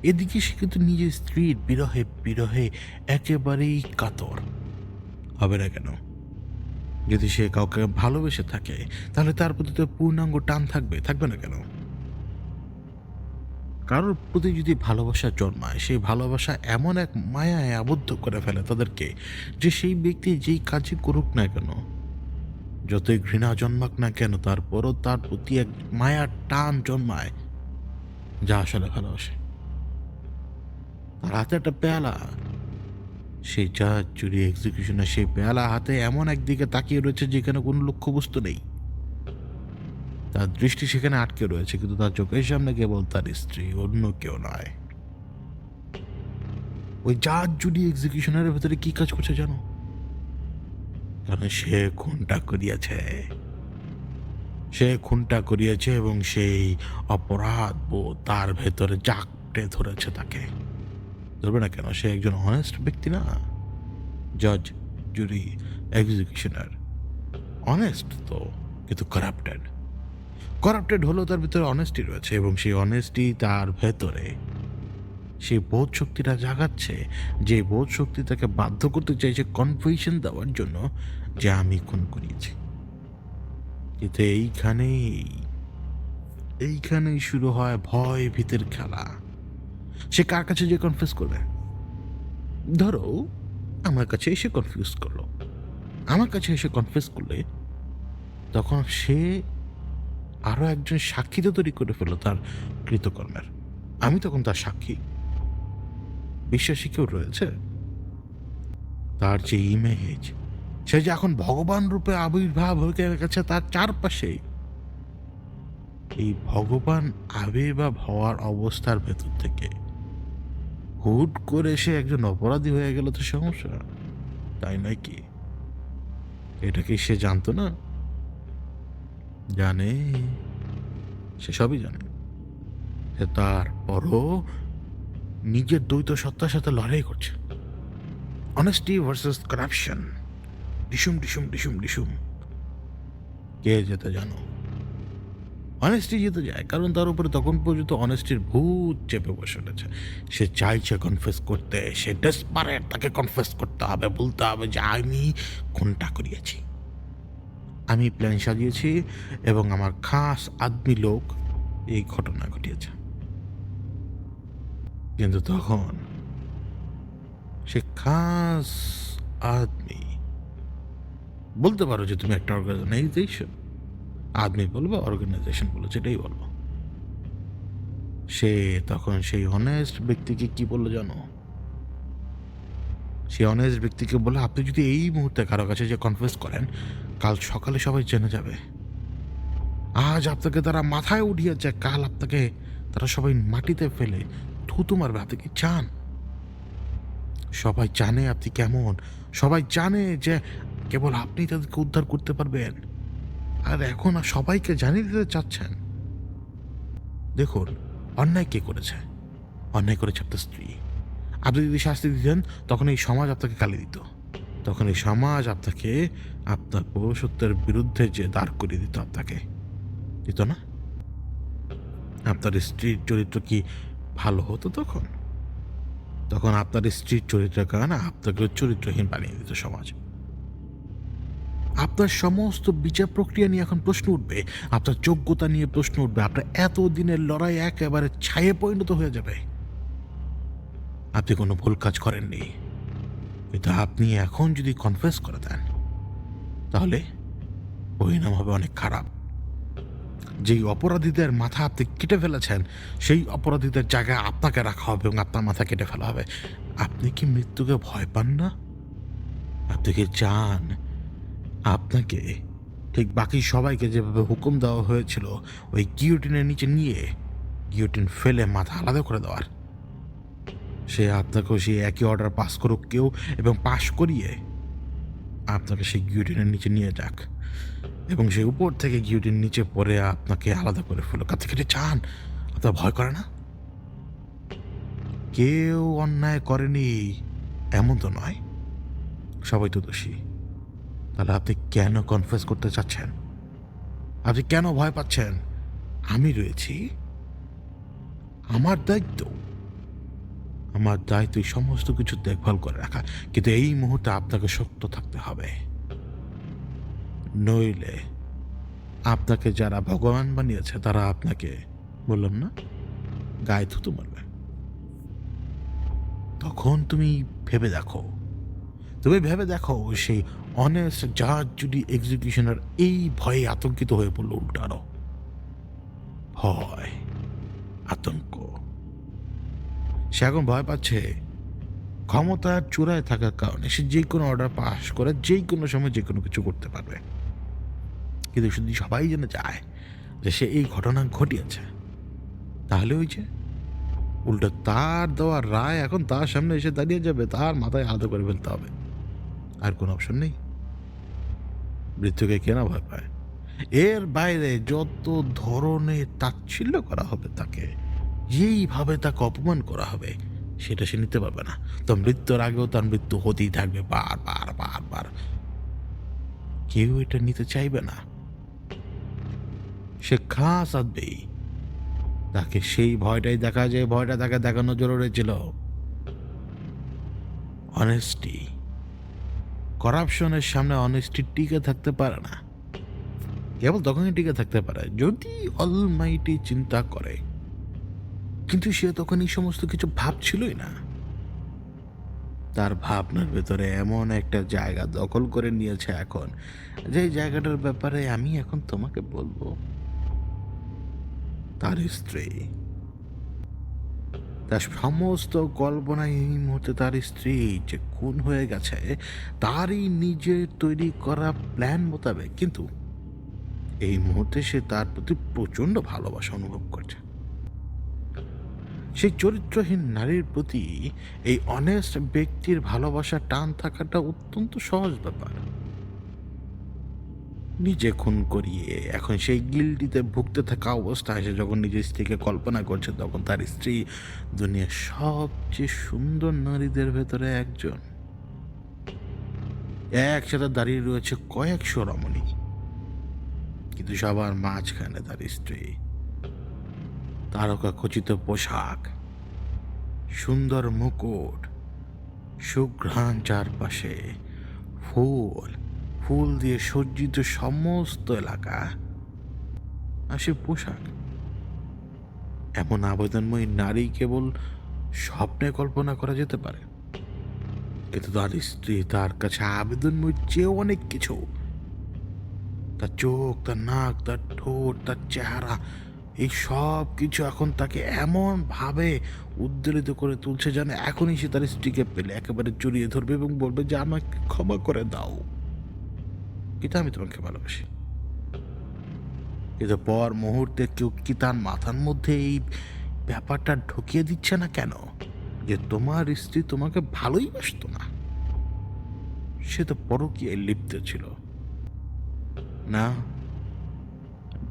এদিকে সে কিন্তু নিজের স্ত্রীর বিরহে বিরহে একেবারেই কাতর। হবে না কেন? যদি সে কাউকে ভালোবেসে থাকে তাহলে তার প্রতি তো পূর্ণাঙ্গ টান থাকবে, থাকবে না কেন? কারোর প্রতি যদি ভালোবাসা জন্মায়, সেই ভালোবাসা এমন এক মায়ায় আবদ্ধ করে ফেলে তাদেরকে যে সেই ব্যক্তি যেই কাজই করুক না কেন, যতই ঘৃণা জন্মাক না কেন, তারপরও তার প্রতি এক মায়ার টান জন্মায়, যা আসলে ভালোবাসে। তার হাতে একটা পেয়ালা, সেই জাজ, জুরি, এক্সিকিউশনের সেই পেয়ালা হাতে এমন একদিকে তাকিয়ে রয়েছে যেখানে কোনো লক্ষ্যবস্তু নেই। তার দৃষ্টি সেখানে আটকে রয়েছে, কিন্তু তার চোখের সামনে কেবল তার স্ত্রী, অন্য কেউ নয়। ওই জাজ, জুরি, এক্সিকিউশনের ভেতরে কি কাজ করছে জানো? কারণ সে খুনটা করিয়েছে। সে খুনটা করিয়েছে এবং সেই অপরাধ বোধ তার ভেতরে জাগটে ধরেছে তাকে। ধরবে না কেন? সে একজন অনেস্ট ব্যক্তি না? জজ, জুরি, এক্সিকিউশনার অনেস্ট তো, কিন্তু কারাপ্টেড। কারাপ্টেড হলেও তার ভিতরে অনেস্টি রয়েছে এবং সেই অনেস্টি তার ভেতরে সেই বোধ শক্তিটা জাগাচ্ছে, যে বোধ শক্তি তাকে বাধ্য করতে চাইছে কনফেশন দেওয়ার জন্য যে আমি খুন করিয়েছি। কিন্তু এইখানেই শুরু হয় ভয় ভীতের খেলা। সে কার কাছে যে কনফেস করবে? ধরো আমার কাছে এসে কনফিউজ করলো, আমার কাছে এসে কনফেস করলে তখন সে আরো একজন সাক্ষী তো তৈরি করে ফেললো তার কৃতকর্মের। আমি তখন তার সাক্ষী। বিশ্বাসী কেউ রয়েছে? তার যে ইমেজ, সে যে এখন ভগবান রূপে আবির্ভাব হয়ে গেছে তার চারপাশে, এই ভগবান আবির্ভাব হওয়ার অবস্থার ভেতর থেকে হুট করে সে একজন অপরাধী হয়ে গেল তো সমস্যা, তাই নয় কি? এটা কি সে জানতো না? জানে, সে সবই জানে। সে তারপরও নিজের দ্বৈত সত্তার সাথে লড়াই করছে। অনেস্টি ভার্সেস কারাপশন, ডিসুম ডিসুম ডিসুম ডিসুম। কে যেতে জানো? অনেস্টি জিতে যায়, কারণ তার উপরে তখন পর্যন্ত অনেস্টির ভূত চেপে বসে উঠেছে। সে চাইছে কনফেস করতে, সে ডেসপারেট, তাকে কনফেস করতে হবে, বলতে হবে যে আমি খুনটা করিয়েছি, আমি প্ল্যান সাজিয়েছি এবং আমার খাস আদমি লোক এই ঘটনা ঘটিয়েছে। কিন্তু তখন সে খাস আদমি, বলতে পারো যে তুমি একটা অর্গানাইজেশন, আদমি বলবো অর্গানাইজেশন বলো, যেটাই বলবো, সে তখন সেই অনেস্ট ব্যক্তিকে কি বললো জানো? সেই অনেস্ট ব্যক্তিকে বলে আপনি যদি এই মুহূর্তে কারো কাছে যে কনফেস করেন, কাল সকালে সবাই জেনে যাবে। আজ আপনাকে তারা মাথায় উঠিয়েছে, কাল আপনাকে তারা সবাই মাটিতে ফেলে থুতু মারবে। আপনি কি চান? সবাই জানে আপনি কেমন, সবাই জানে যে কেবল আপনি তাদেরকে উদ্ধার করতে পারবেন, আর এখন আর সবাইকে জানিয়ে দিতে চাচ্ছেন। দেখুন, অন্যায় কে করেছে? অন্যায় করেছে আপনার স্ত্রী। আপনি যদি শাস্তি দিতেন তখন এই সমাজ আপনাকে গালি দিত, তখন এই সমাজ আপনাকে আপনার পৌরসত্বের বিরুদ্ধে যে দাঁড় করিয়ে দিত, আপনাকে দিত না? আপনার স্ত্রীর চরিত্র কি ভালো হতো তখন? তখন আপনার স্ত্রীর চরিত্রের কারণে আপনাকে চরিত্রহীন বানিয়ে দিত সমাজ। আপনার সমস্ত বিচার প্রক্রিয়া নিয়ে এখন প্রশ্ন উঠবে, আপনার যোগ্যতা নিয়ে প্রশ্ন উঠবে, আপনার এতদিনের লড়াই একেবারে ছায়ে পরিণত হয়ে যাবে। আপনি কোনো ভুল কাজ করেননি, কিন্তু আপনি এখন যদি কনফেস করে দেন তাহলে পরিণাম হবে অনেক খারাপ। যেই অপরাধীদের মাথা আপনি কেটে ফেলেছেন, সেই অপরাধীদের জায়গায় আপনাকে রাখা হবে এবং আপনার মাথা কেটে ফেলা হবে। আপনি কি মৃত্যুকে ভয় পান না? আপনি কি চান আপনাকে ঠিক বাকি সবাইকে যেভাবে হুকুম দেওয়া হয়েছিল ওই গিয়োটিনের নিচে নিয়ে গিয়োটিন ফেলে মাথা আলাদা করে দেওয়ার? সে আপনাকেও সেই একই অর্ডার পাস করুক কেউ, এবং পাশ করিয়ে আপনাকে সেই গিয়োটিনের নিচে নিয়ে যাক এবং সেই উপর থেকে গিয়োটিন নিচে পড়ে আপনাকে আলাদা করে ফেলুক। আপনি কেটে চান? আপনার ভয় করে না? কেউ অন্যায় করেনি এমন তো নয়, সবাই তো দোষী। তাহলে আপনি কেন কনফেস করতে চাচ্ছেন? আপনি কেন ভয় পাচ্ছেন? আমি রয়েছি, আমার দায়িত্ব, আমার দায়িত্ব এই সমস্ত কিছু দেখভাল করে রাখা, কিন্তু এই মুহূর্তে আপনাকে শক্ত থাকতে হবে, নইলে আপনাকে যারা ভগবান বানিয়েছে তারা আপনাকে, বললাম না, গায়ে থুতু মারবে। তখন তুমি ভেবে দেখো, সেই অনেস্ট জাজ জুডি এক্সিকিউশনার এই ভয়ে আতঙ্কিত হয়ে পড়লো, উল্টানো ভয়, আতঙ্ক। সে এখন ভয় পাচ্ছে ক্ষমতার চূড়ায় থাকার কারণে সে যে কোনো অর্ডার পাস করে যে কোনো সময় যে কোনো কিছু করতে পারবে। কিন্তু যদি সবাই জেনে যায় যে সে এই ঘটনা ঘটিয়েছে, তাহলে ওই যে উল্টো তার দেওয়া রায় এখন তার সামনে এসে দাঁড়িয়ে যাবে, তার মাথায় আলাদা করে ফেলতে হবে। আর কোনো অপশন নেই। মৃত্যুকে কেনা ভয় পায়? এর বাইরে যত ধরনের তাচ্ছিল্য করা হবে তাকে, যেইভাবে তাকে অপমান করা হবে, সেটা সে নিতে পারবে না। তো মৃত্যুর আগেও তার মৃত্যু হতেই থাকবে বারবার বারবার। কেউ এটা নিতে চাইবে না। সে খাস আসবেই। তাকে সেই ভয়টাই দেখা যায়, ভয়টা তাকে দেখানো জরুরি ছিল। অনেস্টি। করাপশনের সামনে অনেস্টি টিকে থাকতে পারে না। কেবল তখনই টিকে থাকতে পারে যদি অলমাইটি চিন্তা করে। কিন্তু সে তখন এই সমস্ত কিছু ভাবছিলই না। তার ভাবনার ভেতরে এমন একটা জায়গা দখল করে নিয়েছে এখন, যে জায়গাটার ব্যাপারে আমি এখন তোমাকে বলবো। তার স্ত্রী, তার সমস্ত কল্পনায় এই মুহূর্তে তার স্ত্রী যে খুন হয়ে গেছে তারই নিজের তৈরি করা প্ল্যান মোতাবেক। কিন্তু এই মুহূর্তে সে তার প্রতি প্রচন্ড ভালোবাসা অনুভব করছে। সেই চরিত্রহীন নারীর প্রতি এই অনেস্ট ব্যক্তির ভালোবাসা টান থাকাটা অত্যন্ত সহজ ব্যাপার। নিজে খুন করিয়ে এখন সেই গিল্টিতে ভুগতে থাকা অবস্থায় সে যখন নিজের স্ত্রীকে কল্পনা করছে, তখন তার স্ত্রী দুনিয়ার সবচেয়ে সুন্দর নারীদের ভেতরে একজন। একসাথে দাঁড়িয়ে রয়েছে কয়েকশো রমণী, কিন্তু সবার মাঝখানে তার স্ত্রী। তারকা খচিত পোশাক, সুন্দর মুকুট, সুঘ্রাণ চারপাশে, ফুল ফুল দিয়ে সজ্জিত সমস্ত এলাকা, আর সে পোশাক। এমন আবেদনময়ী নারী কেবল স্বপ্নে কল্পনা করা যেতে পারে, কিন্তু তার স্ত্রী তার কাছে আবেদনময়ীর চেয়েও অনেক কিছু। তার চোখ, তার নাক, তার ঠোঁট, তার চেহারা, এই সব কিছু এখন তাকে এমন ভাবে উদ্বেলিত করে তুলছে যেন এখনই সে তার স্ত্রীকে পেলে একেবারে জড়িয়ে ধরবে এবং বলবে যে আমাকে ক্ষমা করে দাও, কিন্তু আমি তোমাকে ভালোবাসি। কিন্তু পর মুহূর্তে কেউ কি তার মাথার মধ্যে এই ব্যাপারটা ঢুকিয়ে দিচ্ছে না কেন যে তোমার স্ত্রী তোমাকে ভালোই বাসতো না, সে তো পরকীয়ায় লিপ্ত ছিল না।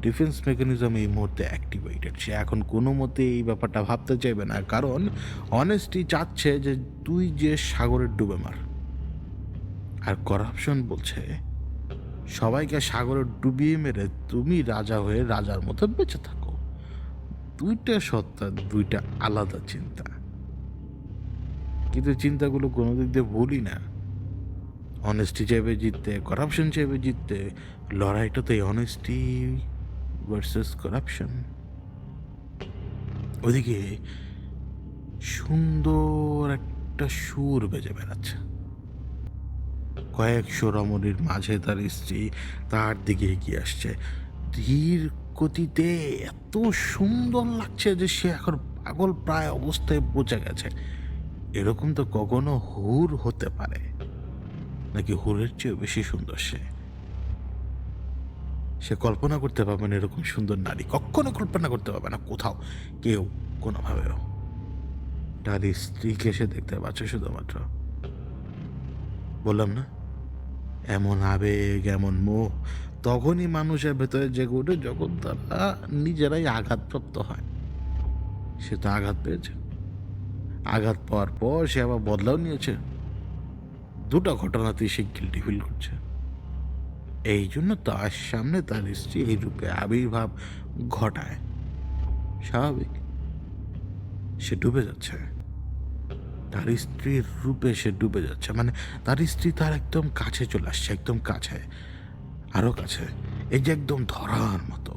ডিফেন্স মেকানিজম এই মুহূর্তে অ্যাক্টিভেটেড। সে এখন কোনো মতে এই ব্যাপারটা ভাবতে চাইবে না, কারণ অনেস্টি চাচ্ছে যে তুই যে সাগরে ডুবে মার, আর করাপশন বলছে সবাইকে সাগরে ডুবিয়ে মেরে তুমি রাজা হয়ে রাজার মতো বেঁচে থাকো। দুইটা সত্তা, দুইটা আলাদা চিন্তা, কিন্তু চিন্তাগুলো কোনো দিক দিয়ে ভুলই না। অনেস্টি চাইবে জিততে, করাপশন চাইবে জিততে। লড়াইটা তো এই অনেস্টি ভার্সেস করাপশন। ওদিকে সুন্দর একটা সুর বেজে বেড়াচ্ছে। কয়েকশো রমণীর মাঝে তার স্ত্রী তার দিকে এগিয়ে আসছে ধীর গতিতে। এত সুন্দর লাগছে যে সে এখন পাগল প্রায় অবস্থায় পৌঁছে গেছে। এরকম তো কখনো হুর হতে পারে নাকি হুরের চেয়ে বেশি সুন্দর সে? সে কল্পনা করতে পারবে না এরকম সুন্দর নারী, কখনো কল্পনা করতে পারবে না কোথাও কেউ কোনোভাবেও। তার স্ত্রীকে সে দেখতে পাচ্ছে শুধুমাত্র। বললাম না, এমন আবেগ, এমন মোহ তখনই মানুষের ভেতরে জেগে ওঠে যখন তারা নিজেরাই আঘাতপ্রাপ্ত হয়। সে তো আঘাত পেয়েছে, আঘাত পাওয়ার পর সে আবার বদলাও নিয়েছে। দুটো ঘটনাতেই সে গিল্টি ফিল করছে। এই জন্য তার সামনে তার স্ত্রী এই রূপে আবির্ভাব ঘটায়। স্বাভাবিক, সে ডুবে যাচ্ছে। তার স্ত্রীর রূপে সে ডুবে যাচ্ছে, মানে তার স্ত্রী তার একদম কাছে চলে আসছে, একদম কাছে, আরো কাছে, এই যে একদম ধরার মতো,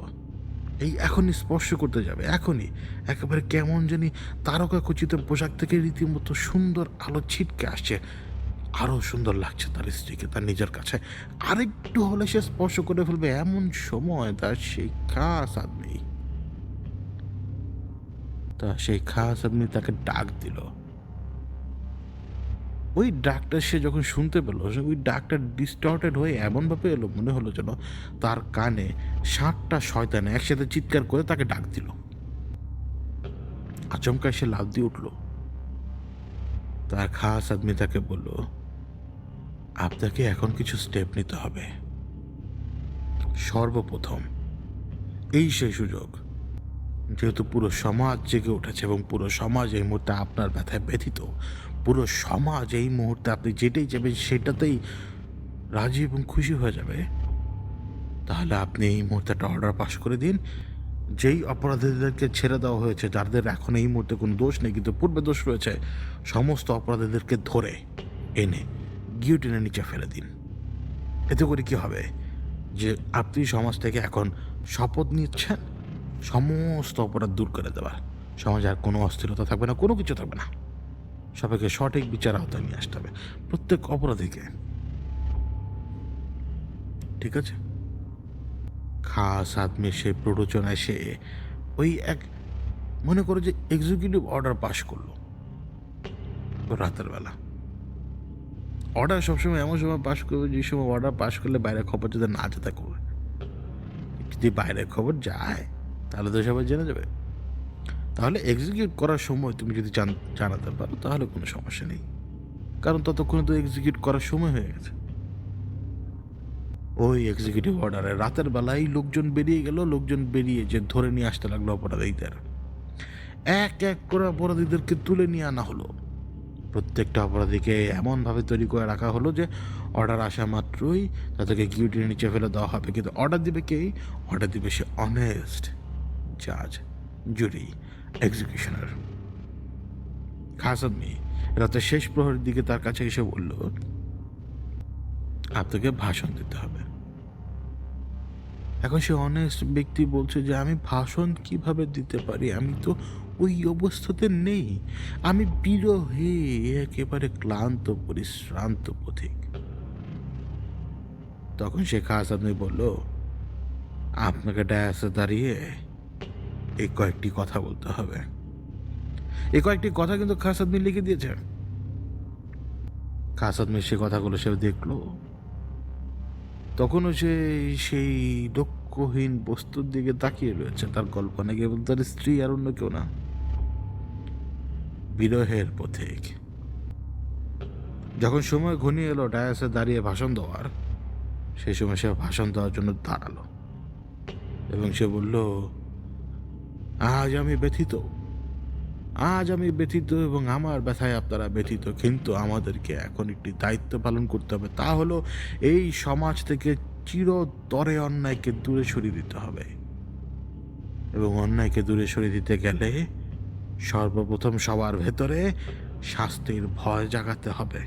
এই এখনই স্পর্শ করতে যাবে, এখনই একেবারে কেমন জানি তারকা খচিত পোশাক থেকে রীতিমতো সুন্দর আলো ছিটকে আসছে, আরো সুন্দর লাগছে তার স্ত্রীকে তার নিজের কাছে। আরেকটু হলে সে স্পর্শ করে ফেলবে, এমন সময় সেই খাস আদমি তাকে ডাক দিল। ওই ডাকটা সে যখন শুনতে পেল, ওই ডাকটা ডিস্টর্টেড হয়ে এমনভাবে এলো, মনে হলো যেন তার কানে 7টা শয়তান একসাথে চিৎকার করে তাকে ডাক দিল। আচমকায় সে লাফ দিয়ে উঠল। তার খাস আদমি তাকে বলল, আপনাকে এখন কিছু স্টেপ নিতে হবে। সর্বপ্রথম এই সেই সুযোগ, যেহেতু পুরো সমাজ জেগে উঠেছে এবং পুরো সমাজ এই মুহূর্তে আপনার ব্যথায় ব্যথিত, পুরো সমাজ এই মুহূর্তে আপনি যেটাই যাবেন সেটাতেই রাজি এবং খুশি হয়ে যাবে, তাহলে আপনি এই মুহূর্তে একটা অর্ডার পাস করে দিন। যেই অপরাধীদেরকে ছেড়ে দেওয়া হয়েছে, যাদের এখন এই মুহূর্তে কোনো দোষ নেই কিন্তু পূর্বে দোষ রয়েছে, সমস্ত অপরাধীদেরকে ধরে এনে গিয়োটিনের নিচে ফেলে দিন। এতে করে কি হবে যে আপনি সমাজ থেকে এখন শপথ নিচ্ছেন সমস্ত অপরাধ দূর করে দেওয়ার। সমাজে আর কোনো অস্থিরতা থাকবে না, কোনো কিছু থাকবে না, সবাইকে সঠিক বিচার আওতায় নিয়ে আসতে হবে, প্রত্যেক অপরাধীকে। ঠিক আছে? খাস আদমি সে প্ররোচনায় সে ওই এক, মনে করো যে এক্সিকিউটিভ অর্ডার পাশ করলো রাতের বেলা। অর্ডার সবসময় এমন সময় পাশ করবে যে সময় অর্ডার পাশ করলে বাইরের খবর যাতে না যেতে করবে। যদি বাইরের খবর যায় তাহলে তো সবাই জেনে যাবে। তাহলে এক্সিকিউট করার সময় তুমি যদি জানাতে পারো তাহলে কোনো সমস্যা নেই, কারণ ততক্ষণে তো এক্সিকিউট করার সময় হয়ে গেছে। ওই এক্সিকিউটিভ অর্ডারে রাতের বেলায় লোকজন বেরিয়ে গেল, লোকজন বেরিয়ে যে ধরে নিয়ে আসতে লাগলো অপরাধীদের। এক এক করে অপরাধীদেরকে তুলে নিয়ে আনা হলো। প্রত্যেকটা অপরাধীকে এমনভাবে তৈরি করে রাখা হলো যে অর্ডার আসা মাত্রই তাদেরকে গিয়োটিনের নিচে ফেলে দেওয়া হবে। কিন্তু অর্ডার দিবে কে? অর্ডার দিবে সে অনেস্ট জাজ, জুরি, এক্সিকিউশনার। খাস আদমি রাতের শেষ প্রহরের দিকে তার কাছে এসে বলল, আপনাকে ভাষণ দিতে হবে। এখন সে অনেস্ট ব্যক্তি বলছে যে আমি ভাষণ কিভাবে দিতে পারি, আমি তো ওই অবস্থাতে নেই, আমি বিরহে একেবারে ক্লান্ত পরিশ্রান্ত পথিক। তখন সে খাস আদমি বলল, আপনাকে ডায়াসে দাঁড়িয়ে এই কয়েকটি কথা বলতে হবে। এই কয়েকটি কথা কিন্তু খাস আদমি লিখে দিয়েছে। খাস আদমি সে কথাগুলো সে দেখলো। তখনও সে সেই লক্ষ্যহীন বস্তুর দিকে তাকিয়ে রয়েছে। তার কল্পনা কেবল তার স্ত্রী, আর অন্য কেউ না। বিরহের পথিক। যখন সময় ঘনিয়ে এলো ডায়াসে দাঁড়িয়ে ভাষণ দেওয়ার, সেই সময় সে ভাষণ দেওয়ার জন্য দাঁড়ালো এবং সে বলল, আজ আমি ব্যথিত, আজ আমি ব্যথিত এবং আমার ব্যথায় আপনারা ব্যথিত, কিন্তু আমাদেরকে এখন একটি দায়িত্ব পালন করতে হবে। তা হলো এই সমাজ থেকে চিরতরে অন্যায়কে দূরে সরিয়ে দিতে হবে, এবং অন্যায়কে দূরে সরিয়ে দিতে গেলে সর্বপ্রথম সবার ভেতরে শাস্তির ভয় জাগাতে হবে।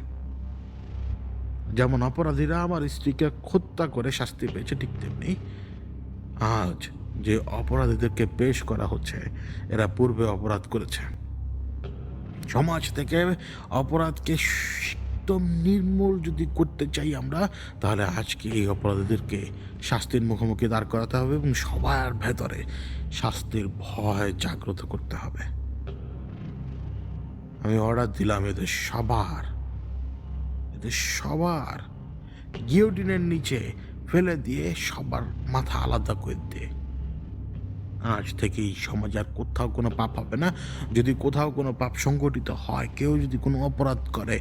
যেমন অপরাধীরা আমার স্ত্রীকে হত্যা করে শাস্তি পেয়েছে, ঠিক তেমনি আজ যে অপরাধীদেরকে পেশ করা হচ্ছে এরা পূর্বে অপরাধ করেছে। সমাজ থেকে অপরাধকে একদম নির্মূল যদি করতে চাই আমরা, তাহলে আজকে এই অপরাধীদেরকে শাস্তির মুখোমুখি দাঁড় করাতে হবে এবং সবার ভেতরে শাস্তির ভয় জাগ্রত করতে হবে। আমি অর্ডার দিলাম এদের সবার গিয়োটিনের নিচে ফেলে দিয়ে সবার মাথা আলাদা করে দিয়ে। আজ থেকেই সমাজ আর কোথাও কোনো পাপ হবে না। যদি কোথাও কোনো পাপ সংগঠিত হয়, কেউ যদি কোনো অপরাধ করে,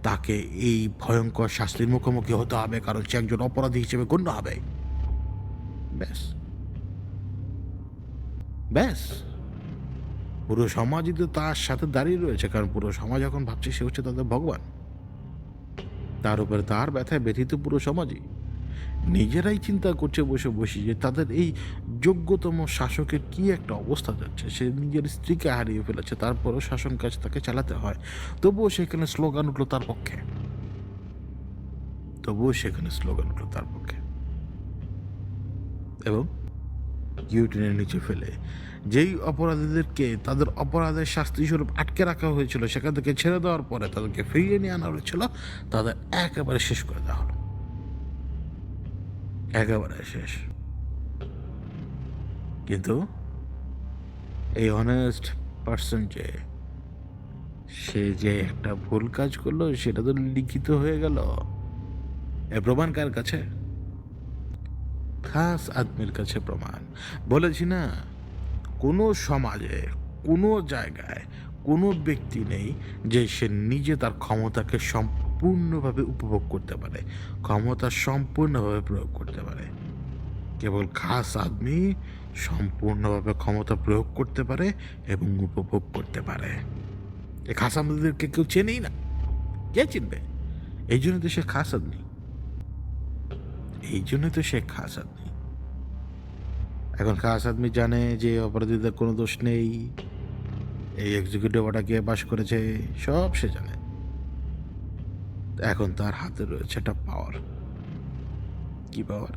তাকে এই ভয়ঙ্কর শাস্তির মুখোমুখি হতে হবে, কারণ সে একজন অপরাধী হিসেবে গণ্য হবে। ব্যাস ব্যাস, পুরো সমাজই তো তার সাথে দাঁড়িয়ে রয়েছে, কারণ পুরো সমাজ এখন ভাবছে সে হচ্ছে তাদের ভগবান। তার উপরে তার ব্যথায় ব্যথিত পুরো সমাজই। নিজেরাই চিন্তা করছে বসে বসে যে তাদের এই যোগ্যতম শাসকের কি একটা অবস্থা যাচ্ছে। সে নিজের স্ত্রীকে হারিয়ে ফেলেছে, তারপরও শাসন কাজ তাকে চালাতে হয়। তবুও সেখানে স্লোগান উঠলো তার পক্ষে, এবং গিয়োটিনের নিচে ফেলে যেই অপরাধীদেরকে তাদের অপরাধের শাস্তি স্বরূপ আটকে রাখা হয়েছিল, সেখান থেকে ছেড়ে দেওয়ার পরে তাদেরকে ফিরিয়ে নিয়ে আনা হয়েছিল, তাদের একেবারে শেষ করে দেওয়া হলো, একেবারে শেষ। কিন্তু এই অনেস্ট পার্সন সে যে একটা ভুল কাজ করলো সেটা তো লিখিত হয়ে গেল। এর প্রমাণ কার কাছে? খাস আদমির কাছে প্রমাণ। বলেছি না, কোনো সমাজে, কোনো জায়গায় কোনো ব্যক্তি নেই যে সে নিজে তার ক্ষমতাকে সম্পূর্ণভাবে উপভোগ করতে পারে, ক্ষমতা সম্পূর্ণভাবে প্রয়োগ করতে পারে। কেবল খাস আদমি সম্পূর্ণভাবে ক্ষমতা প্রয়োগ করতে পারে এবং উপভোগ করতে পারে। এই খাস আদমিদেরকে কেউ চেনেই না, কে চিনবে? এই জন্য তো সে খাস আদমি, এখন খাস আদমি জানে যে অপরাধীদের কোনো দোষ নেই, এই এক্সিকিউটিভ অর্ডার কে পাশ করেছে, সব সে জানে। এখন তার হাতে রয়েছে একটা পাওয়ার। কি পাওয়ার?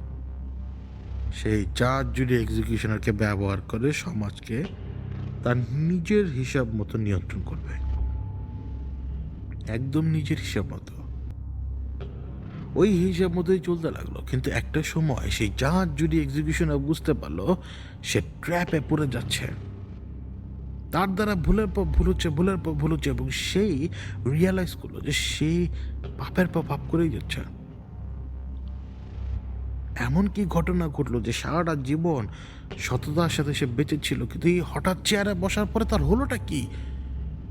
সেই জাজ জুরি এক্সিকিউশনারকে ব্যবহার করে সমাজকে তার নিজের হিসাব মতো নিয়ন্ত্রণ করবে, একদম নিজের হিসাব মতো। ওই হিসাব মতোই চলতে লাগলো। কিন্তু একটা সময় সেই জাজ জুরি এক্সিকিউশনার বুঝতে পারলো সে ট্র্যাপে পড়ে যাচ্ছে, তার দ্বারা ভুলের পর ভুল হচ্ছে এবং সেই রিয়ালাইজ করলো যে সে পাপের পর পাপ করেই যাচ্ছে। এমন কি ঘটনা ঘটলো যে সারাটা জীবন সততার সাথে সে বেঁচে ছিল, কিন্তু এই হঠাৎ চেয়ারে বসার পরে তার হলোটা কি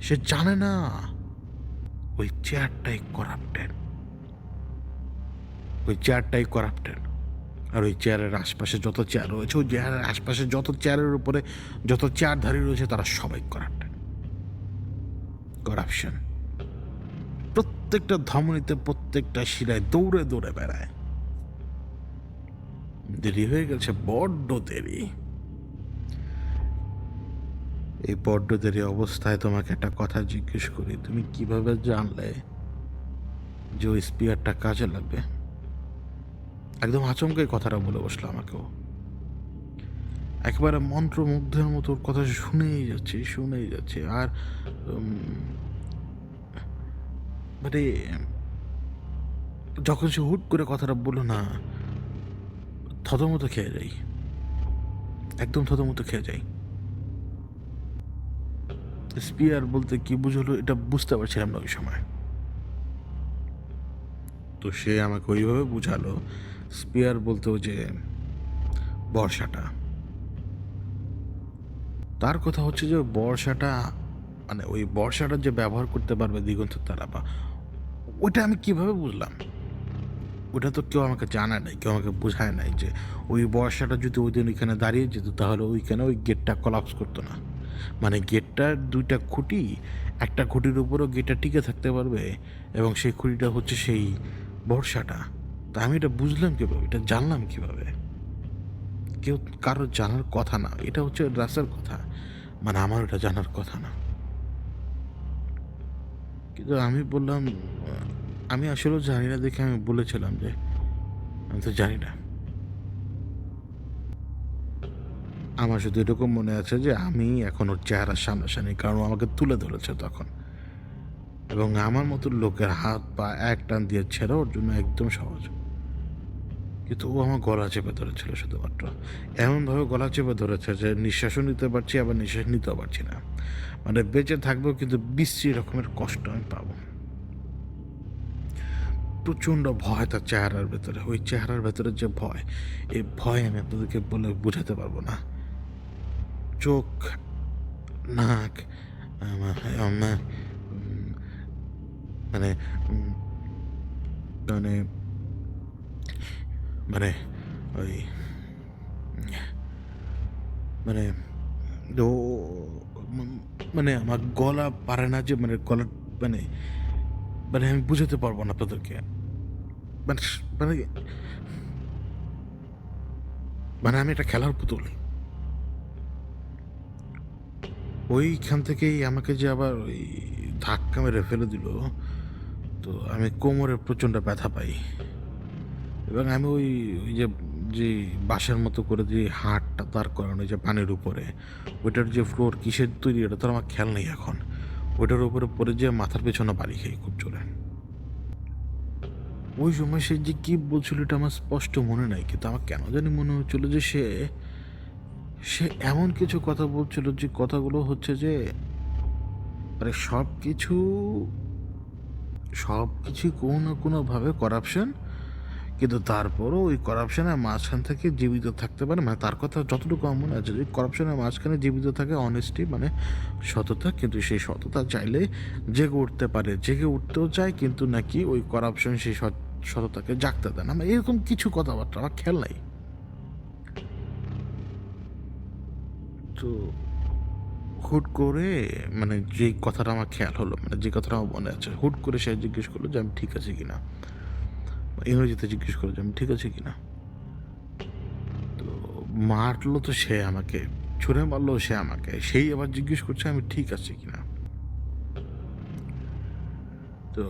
সে জানে না। ওই চেয়ারটাই করাপ্টেড, আর ওই চেয়ারের আশপাশে যত চেয়ার রয়েছে, ওই চেয়ারের আশপাশে যত চেয়ারের উপরে যত চেয়ারধারী রয়েছে তারা সবাই করাপশন। প্রত্যেকটা ধমনীতে, প্রত্যেকটা শিরায় দৌড়ে দৌড়ে বেড়ায়। দেরি হয়ে গেছে, বড্ড দেরি। এই বড্ড দেরি অবস্থায় তোমাকে একটা কথা জিজ্ঞেস করি, তুমি কিভাবে জানলে যে ওই স্পিয়ারটা কাজে লাগবে? একদম আচমকে কথাটা বলে বসলো আমাকেও, একেবারে মন্ত্রমুগ্ধের মতো কথা শুনেই যাচ্ছে। আর মানে যখন সে হুট করে কথাটা বললো না, থতমত খেয়ে যাই, একদম থতমত খেয়ে যাই। স্পিয়ার বলতে কি বুঝলো এটা বুঝতে পারছিলাম না ওই সময়। তো সে আমাকে ওইভাবে বুঝালো, স্পিয়ার বলতো যে বর্ষাটা, তার কথা হচ্ছে যে বর্ষাটা, মানে ওই বর্ষাটা যে ব্যবহার করতে পারবে দিগন্ত তারা, বা ওইটা আমি কিভাবে বুঝলাম? ওটা তো কেউ আমাকে জানায় নাই, কেউ আমাকে বোঝায় নাই যে ওই বর্ষাটা যদি ওই দিন ওইখানে দাঁড়িয়ে যেত তাহলে ওইখানে ওই গেটটা কলাপস করতো না। মানে গেটটার দুইটা খুঁটি, একটা খুঁটির উপরও গেটটা টিকে থাকতে পারবে, এবং সেই খুঁটিটা হচ্ছে সেই বর্ষাটা। তা আমি এটা বুঝলাম কীভাবে, এটা জানলাম কীভাবে? কেউ কারোর জানার কথা না, এটা হচ্ছে রাসের কথা, মানে আমার এটা জানার কথা না। কিন্তু আমি বললাম আমি আসলেও জানি না দেখে আমি বলেছিলাম যে আমি তো জানি না। আমার শুধু এরকম মনে আছে যে আমি এখন ওর চেহারার সামনাসামনি, কারণ আমাকে তুলে ধরেছে তখন, এবং আমার মতো লোকের হাত পা এক টান দিয়ে ছেড়ে ওর জন্য একদম সহজ। কিন্তু ও আমার গলা চেপে ধরেছিল শুধুমাত্র, এমনভাবে গলা চেপে ধরেছে যে নিঃশ্বাসও নিতে পারছি, আবার নিঃশ্বাস নিতেও পারছি না। মানে বেঁচে থাকবো কিন্তু বিশ্রী রকমের কষ্ট আমি পাবো। প্রচণ্ড ভয় তার চেহারার ভেতরে, ওই চেহারার ভেতরে যে ভয়, এই ভয় আমি আপনাদেরকে বলে বোঝাতে পারবো না। চোখ, নাক, মানে মানে মানে ওই মানে ও মানে আমার গলা পারে না যে, মানে গলা মানে মানে আমি বুঝাতে পারবো না আপনাদেরকে। মানে মানে মানে আমি একটা খেলার পুতুল। ওইখান থেকেই আমাকে যে আবার ওই ধাক্কা মেরে ফেলে দিল, তো আমি কোমরে প্রচণ্ড ব্যথা পাই এবং আমি ওই ওই যে যে বাঁশের মতো করে যে হাটটা দাঁড় করানো যে পানির উপরে, ওইটার যে ফ্লোর কিসের তৈরি এটা তো আমার খেয়াল নেই এখন। ওইটার উপরে পড়ে যে মাথার পেছনে বাড়ি খাই খুব জোরে। ওই সময় সে যে কী বলছিল এটা আমার স্পষ্ট মনে নাই, কিন্তু আমার কেন জানি মনে হচ্ছিল যে সে সে এমন কিছু কথা বলছিল যে কথাগুলো হচ্ছে যে মানে সব কিছুই কোনো না কোনোভাবে করাপশন, কিন্তু তারপরও ওই করাপশনের মাঝখান থেকে জীবিত থাকতে পারে, মানে তার কথা যতটুকু আমার মনে আছে যে করাপশনের মাঝখানে জীবিত থাকে অনেস্টি, মানে সততা, কিন্তু সেই সততা চাইলে জেগে উঠতে পারে, জেগে উঠতেও চায় কিন্তু নাকি ওই করাপশন সেই সততাকে জাগতে দেয় না, মানে এরকম কিছু কথাবার্তা আমার খেয়াল নাই। তো হুট করে মানে যে কথাটা আমার খেয়াল হলো, মানে যে কথাটা আমার মনে আছে, হুট করে সে জিজ্ঞেস করলো যে আমি ঠিক আছি কিনা, ইংরেজিতে জিজ্ঞেস করলো যে আমি ঠিক আছি কিনা। তো মারলো তো সে আমাকে, ছুঁড়ে মারলো সে আমাকে, সেই আবার জিজ্ঞেস করছে আমি ঠিক আছি কিনা। তো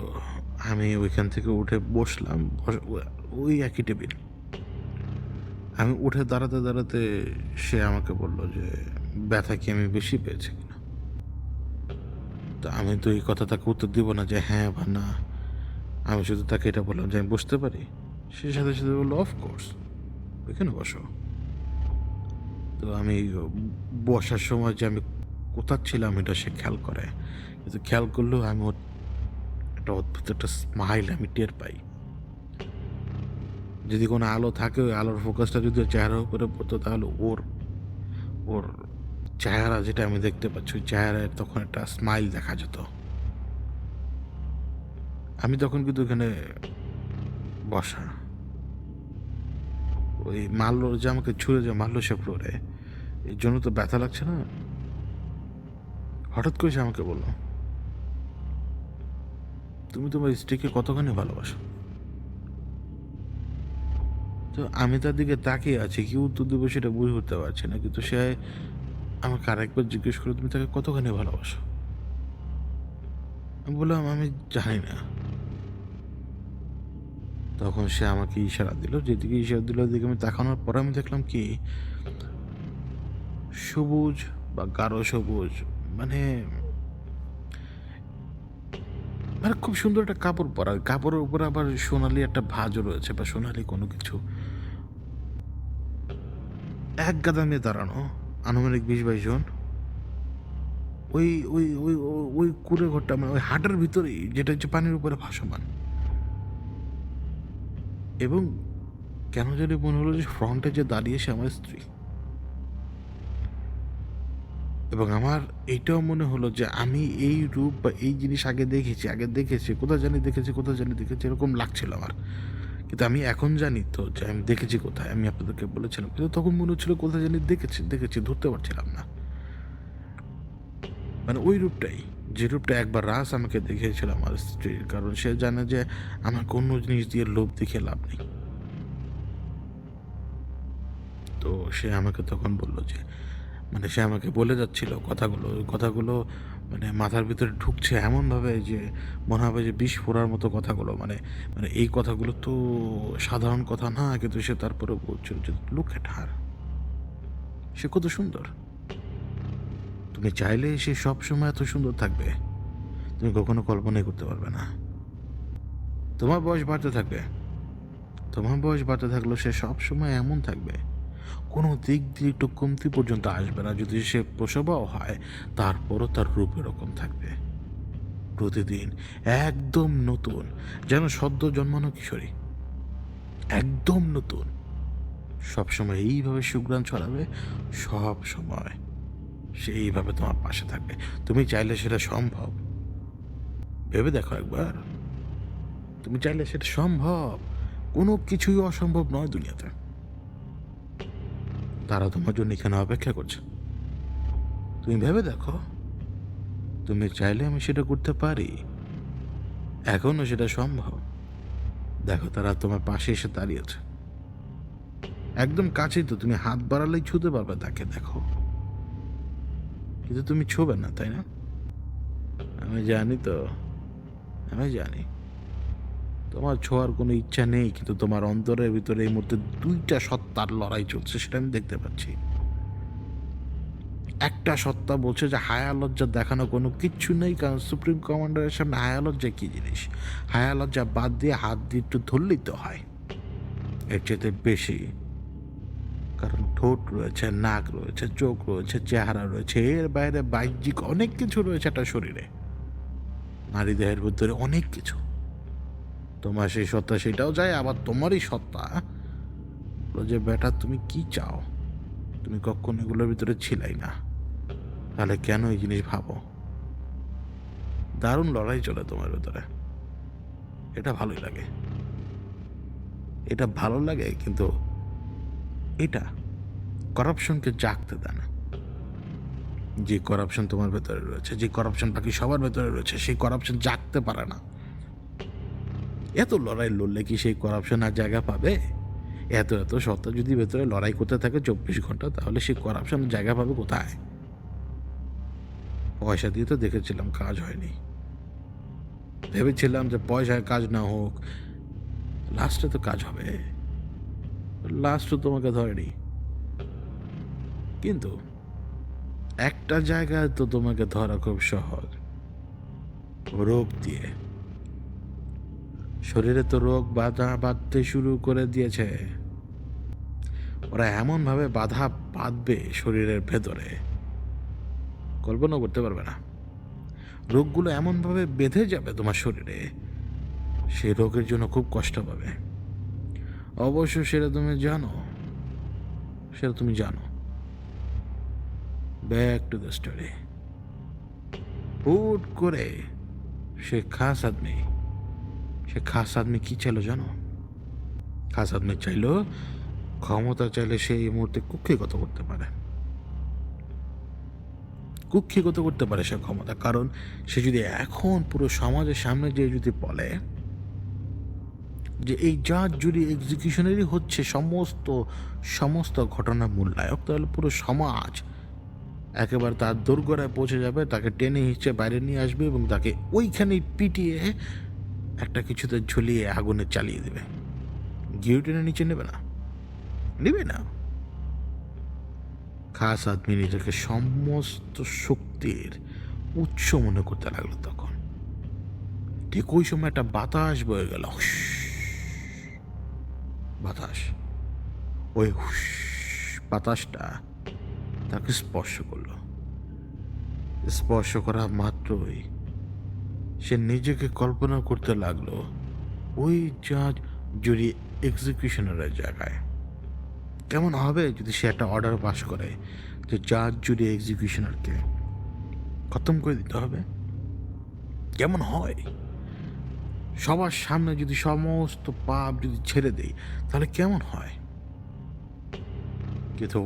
আমি ওইখান থেকে উঠে বসলাম, ওই একই টেবিল। আমি উঠে দাঁড়াতে দাঁড়াতে সে আমাকে বলল যে ব্যথা কি আমি বেশি পেয়েছি কিনা। তো আমি তো এই কথা তাকে উত্তর দিব না যে হ্যাঁ বা না, আমি শুধু তাকে এটা বললাম যে আমি বুঝতে পারি। সে সাথে সাথে বললো অফকোর্স, ওইখানে বসো। তো আমি বসার সময় যে আমি কোথা ছিলাম এটা সে খেয়াল করে, কিন্তু খেয়াল করলেও আমি ওর একটা অদ্ভুত একটা স্মাইল আমি টের পাই। যদি কোনো আলো থাকে ওই আলোর ফোকাসটা যদি ওর চেহারার উপরে পড়তো তাহলে ওর ওর চেহারা যেটা আমি দেখতে পাচ্ছি ওই চেহারায় তখন একটা স্মাইল দেখা যেত। আমি তখন কিন্তু ওখানে বসা, ওই মারলো যে আমাকে ছুঁড়ে যে মারলো সে ফ্লোরে, এই জন্য তো ব্যথা লাগছে না। হঠাৎ করে সে আমাকে বললো তুমি তোমার স্ত্রীকে কতখানি ভালোবাসো। তো আমি তার দিকে তাকিয়ে আছি, কি উত্তর দেবো সেটা বুঝে উঠতে পারছি না, কিন্তু সে আমাকে আরেকবার জিজ্ঞেস করলো তুমি তাকে কতখানি ভালোবাসো। আমি বললাম আমি জানি না। তখন সে আমাকে ইশারা দিল, যেদিকে ইশারা দিল ওদিকে আমি তাকানোর পর আমি দেখলাম কি সবুজ বা গাঢ় সবুজ, মানে মানে খুব সুন্দর একটা কাপড় পরা, কাপড়ের উপরে আবার সোনালি একটা ভাঁজও রয়েছে বা সোনালি কোনো কিছু। এক গাদা মেয়ে দাঁড়ানো, আনুমানিক 20-22 জন, ওই ওই ওই ওই কুঁড়ে ঘরটা মানে ওই হাটের ভিতরেই, যেটা হচ্ছে পানির উপরে ভাসমান। এবং কেন জানি মনে হলো যে ফ্রন্টে যে দাঁড়িয়ে সে আমার স্ত্রী। এবং আমার এইটাও মনে হলো যে আমি এই রূপ বা এই জিনিস আগে দেখেছি কোথায় জানি দেখেছি এরকম লাগছিল আমার। কিন্তু আমি এখন জানি তো যে আমি দেখেছি কোথায়, আমি আপনাদেরকে বলেছিলাম, কিন্তু তখন মনে হচ্ছিল কোথায় জানি দেখেছি ধরতে পারছিলাম না। মানে ওই রূপটাই, যে রূপটা একবার রাস আমাকে দেখিয়েছিল আমার স্ত্রীর, কারণ সে জানে যে আমার কোনো জিনিস দিয়ে লোভ দেখে লাভ নেই। তো সে আমাকে তখন বলল যে মানে সে আমাকে বলে যাচ্ছিল কথাগুলো, ওই কথাগুলো মানে মাথার ভিতরে ঢুকছে এমনভাবে যে মনে হবে যে বিষ ফোড়ার মতো কথাগুলো, মানে মানে এই কথাগুলো তো সাধারণ কথা না, কিন্তু সে তারপরে বলছিল যে লুক এট হার, সে কত সুন্দর, তুমি চাইলে সে সব সময় এত সুন্দর থাকবে, তুমি কখনো কল্পনাই করতে পারবে না। তোমার বয়স বাড়তে থাকবে, তোমার বয়স বাড়তে থাকলেও সে সব সময় এমন থাকবে, কোনো দিক দিয়ে একটু কমতি পর্যন্ত আসবে না। যদি সে প্রসবাও হয় তারপরও তার রূপ এরকম থাকবে, প্রতিদিন একদম নতুন, যেন সদ্য জন্মানো কিশোরী, একদম নতুন, সবসময় এইভাবে সুঘ্রাণ ছড়াবে, সব সময় সে এইভাবে তোমার পাশে থাকবে। তুমি চাইলে সেটা সম্ভব, ভেবে দেখো একবার, তুমি চাইলে সেটা সম্ভব, কোনো কিছুই অসম্ভব নয় দুনিয়াতে। তারা তোমার জন্য এখানে অপেক্ষা করছে, তুমি ভেবে দেখো, তুমি চাইলে আমি সেটা করতে পারি, এখনো সেটা সম্ভব। দেখো তারা তোমার পাশে এসে দাঁড়িয়েছে, একদম কাছেই তো, তুমি হাত বাড়ালেই ছুঁতে পারবে তাকে, দেখো। কিন্তু তুমি ছোবে না, তাই না? আমি জানি তো, আমি জানি। তোমার ছোঁয়ার কোনো ইচ্ছা নেই, কিন্তু তোমার অন্তরের ভিতরে এই মুহূর্তে ২টা সত্তার লড়াই চলছে, সেটা আমি দেখতে পাচ্ছি। একটা সত্তা বলছে যে হায়া লজ্জা দেখানো কোনো কিচ্ছু নেই, কারণ সুপ্রিম কমান্ডারের সামনে হায়া লজ্জা কী জিনিস? হায়া লজ্জা বাদ দিয়ে হাত দিয়ে একটু ধরলেই তো হয়। এর চেয়ে বেশি, কারণ ঠোঁট রয়েছে, নাক রয়েছে, চোখ রয়েছে, চেহারা রয়েছে, এর বাইরে বাহ্যিক অনেক কিছু রয়েছে একটা শরীরে, নারী দেহের ভিতরে অনেক কিছু। তোমার সেই সত্তা সেটাও যায়, আবার তোমারই সত্তা যে বেটা তুমি কি চাও, তুমি কখনো এগুলোর ভিতরে ছিলাই না, তাহলে কেন এই জিনিস ভাবো? দারুণ লড়াই চলে তোমার ভেতরে, এটা ভালোই লাগে, এটা ভালো লাগে। কিন্তু এটা করাপশনকে জাগতে দেয় না। যে করাপশন তোমার ভেতরে রয়েছে, যে করাপশন বাকি সবার ভেতরে রয়েছে, সেই করাপশন জাগতে পারে না। এত লড়াই লড়লে কি সেই করাপশন আর জায়গা পাবে? এত এত সত্তা যদি ভেতরে লড়াই করতে থাকে ২৪ ঘন্টা, তাহলে সেই করাপশন জায়গা পাবে কোথায়? পয়সা দিয়ে তো দেখেছিলাম কাজ হয়নি, ভেবেছিলাম যে পয়সায় কাজ না হোক, লাস্টে তো কাজ হবে। লাস্টও তোমাকে ধরেনি, কিন্তু একটা জায়গায় তো তোমাকে ধরা খুব সহজ, রোগ দিয়ে। শরীরে তো রোগ বাধা বাঁধতে শুরু করে দিয়েছে। ওরা এমনভাবে বাধা বাঁধবে শরীরের ভেতরে, কল্পনা করতে পারবে না। রোগগুলো এমনভাবে বেঁধে যাবে তোমার শরীরে, সেই রোগের জন্য খুব কষ্ট পাবে। অবশ্য সেটা তুমি জানো, সেটা তুমি জানো। Back to the story. হুট করে সে খাস আদমি, সে খাস আদমি কি চাইলো জানো? খাস আদমি চাইলো ক্ষমতা, চাইলে সে এই মুহূর্তে কুক্ষিগত করতে পারে, কুক্ষিগত করতে পারে সে ক্ষমতা। কারণ সে যদি এখন পুরো সমাজের সামনে যে যদি বলে যে এই জাজ জুরি এক্সিকিউশনেরই হচ্ছে সমস্ত সমস্ত ঘটনা মূল্যায়ক, তাহলে পুরো সমাজ একেবারে তার দোরগোড়ায় পৌঁছে যাবে, তাকে টেনে হিঁচড়ে বাইরে নিয়ে আসবে এবং তাকে ওইখানেই পিটিয়ে একটা কিছুতে ঝুলিয়ে আগুনে চালিয়ে দেবে। গিয়োটিনের নিচে নেবে না, নেবে না। খাস আদমি নিজেকে সমস্ত শক্তির উৎস মনে করতে লাগলো তখন। ঠিক ওই সময় একটা বাতাস বয়ে গেল, বাতাস, ওই বাতাসটা তাকে স্পর্শ করলো। স্পর্শ করা মাত্রই সে নিজেকে কল্পনা করতে লাগলো ওই জাজ জুরি এক্সিকিউশনারের জায়গায়। কেমন হবে যদি সে একটা অর্ডার পাস করে যে জাজ জুরি এক্সিকিউশনারকে খতম করে দিতে হবে? কেমন হয়? সবার সামনে যদি সমস্ত পাপ যদি ছেড়ে দেই, তাহলে কেমন হয়? কিন্তু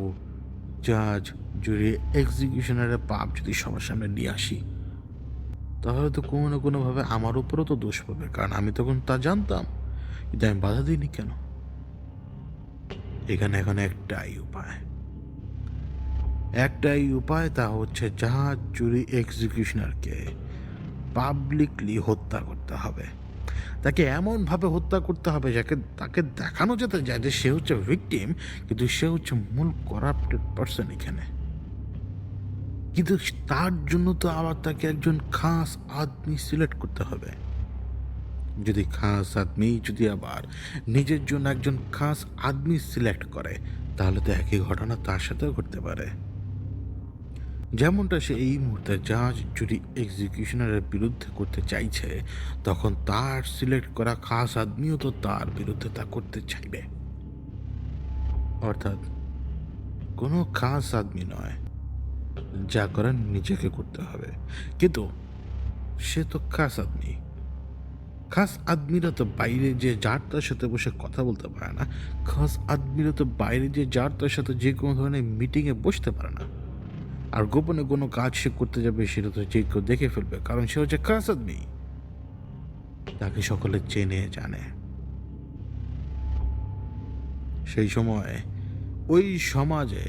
জাজ জুরি এক্সিকিউশনারের পাপ যদি সবার সামনে নিয়ে আসি, তাহলে তো কোনো না কোনোভাবে আমার উপরও তো দোষ পাবে, কারণ আমি তখন তা জানতাম, কিন্তু আমি বাধা দিইনি কেন? এখানে এখন একটাই উপায়, একটাই উপায়, তা হচ্ছে জাহাজ চুরি এক্সিকিউশনারকে পাবলিকলি হত্যা করতে হবে। তাকে এমনভাবে হত্যা করতে হবে যাকে তাকে দেখানো যেতে যায় যে সে হচ্ছে ভিকটিম, কিন্তু সে হচ্ছে মূল করাপ্টেড পার্সন এখানে। কিন্তু তার জন্য তো আবার তাকে একজন খাস আদমি সিলেক্ট করতে হবে। যদি খাস আদমি যদি আবার নিজের জন্য একজন খাস আদমি সিলেক্ট করে, তাহলে তো একই ঘটনা তার সাথেও ঘটতে পারে। যেমনটা সে এই মুহূর্তে জাজ জুরি এক্সিকিউশনারের বিরুদ্ধে করতে চাইছে, তখন তার সিলেক্ট করা খাস আদমিও তো তার বিরুদ্ধে তা করতে চাইবে। অর্থাৎ কোনো খাস আদমি নয়, যা করেন নিজেকে করতে হবে। কিন্তু সে তো খাস আদমি, খাস আদমিরা তো বাইরে যে যার তার সাথে বসে কথা বলতে পারে না। খাস আদমিরা তো বাইরে যে যার তার সাথে যে কোনো ধরনের মিটিংয়ে বসতে পারে না। আর গোপনে কোনো কাজ সে করতে যাবে, সেটা তো যে কেউ দেখে ফেলবে, কারণ সে হচ্ছে খাস আদমি, তাকে সকলে চেনে জানে। সেই সময় ওই সমাজে,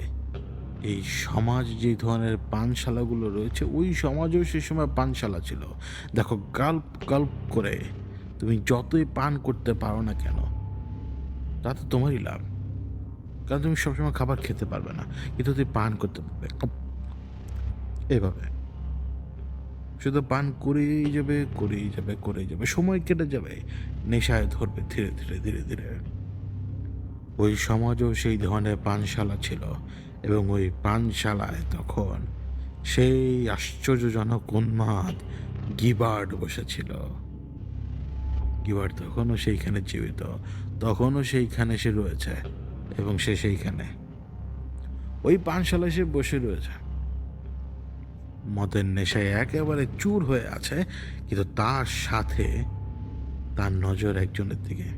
এই সমাজ যে ধরনের পানশালাগুলো রয়েছে, ওই সমাজেও সে সময় পানশালা ছিল। দেখো, গাল্প গাল্প করে তুমি যতই পান করতে পারো না কেন, তাতে তোমারই লাভ। কারণ তুমি সবসময় খাবার খেতে পারবে না, কিন্তু তুমি পান করতে পারবে এভাবে। শুধু পান করেই যাবে, করেই যাবে, করেই যাবে, সময় কেটে যাবে, নেশায় ধরবে ধীরে ধীরে ধীরে ধীরে। ওই সমাজেও সেই ধরনের পানশালা ছিল, এবং ওই পানশালায় তখন সেই আশ্চর্যজনক উন্মাদ গিবার্ড বসেছিল। গিবার্ড তখনও সেইখানে জীবিত, তখনও সেইখানে সে রয়েছে, এবং সে সেইখানে ওই পানশালায় সে বসে রয়েছে, মদের নেশায় একেবারে চুর হয়ে আছে, কিন্তু তার সাথে তার নজর একজনের দিকে।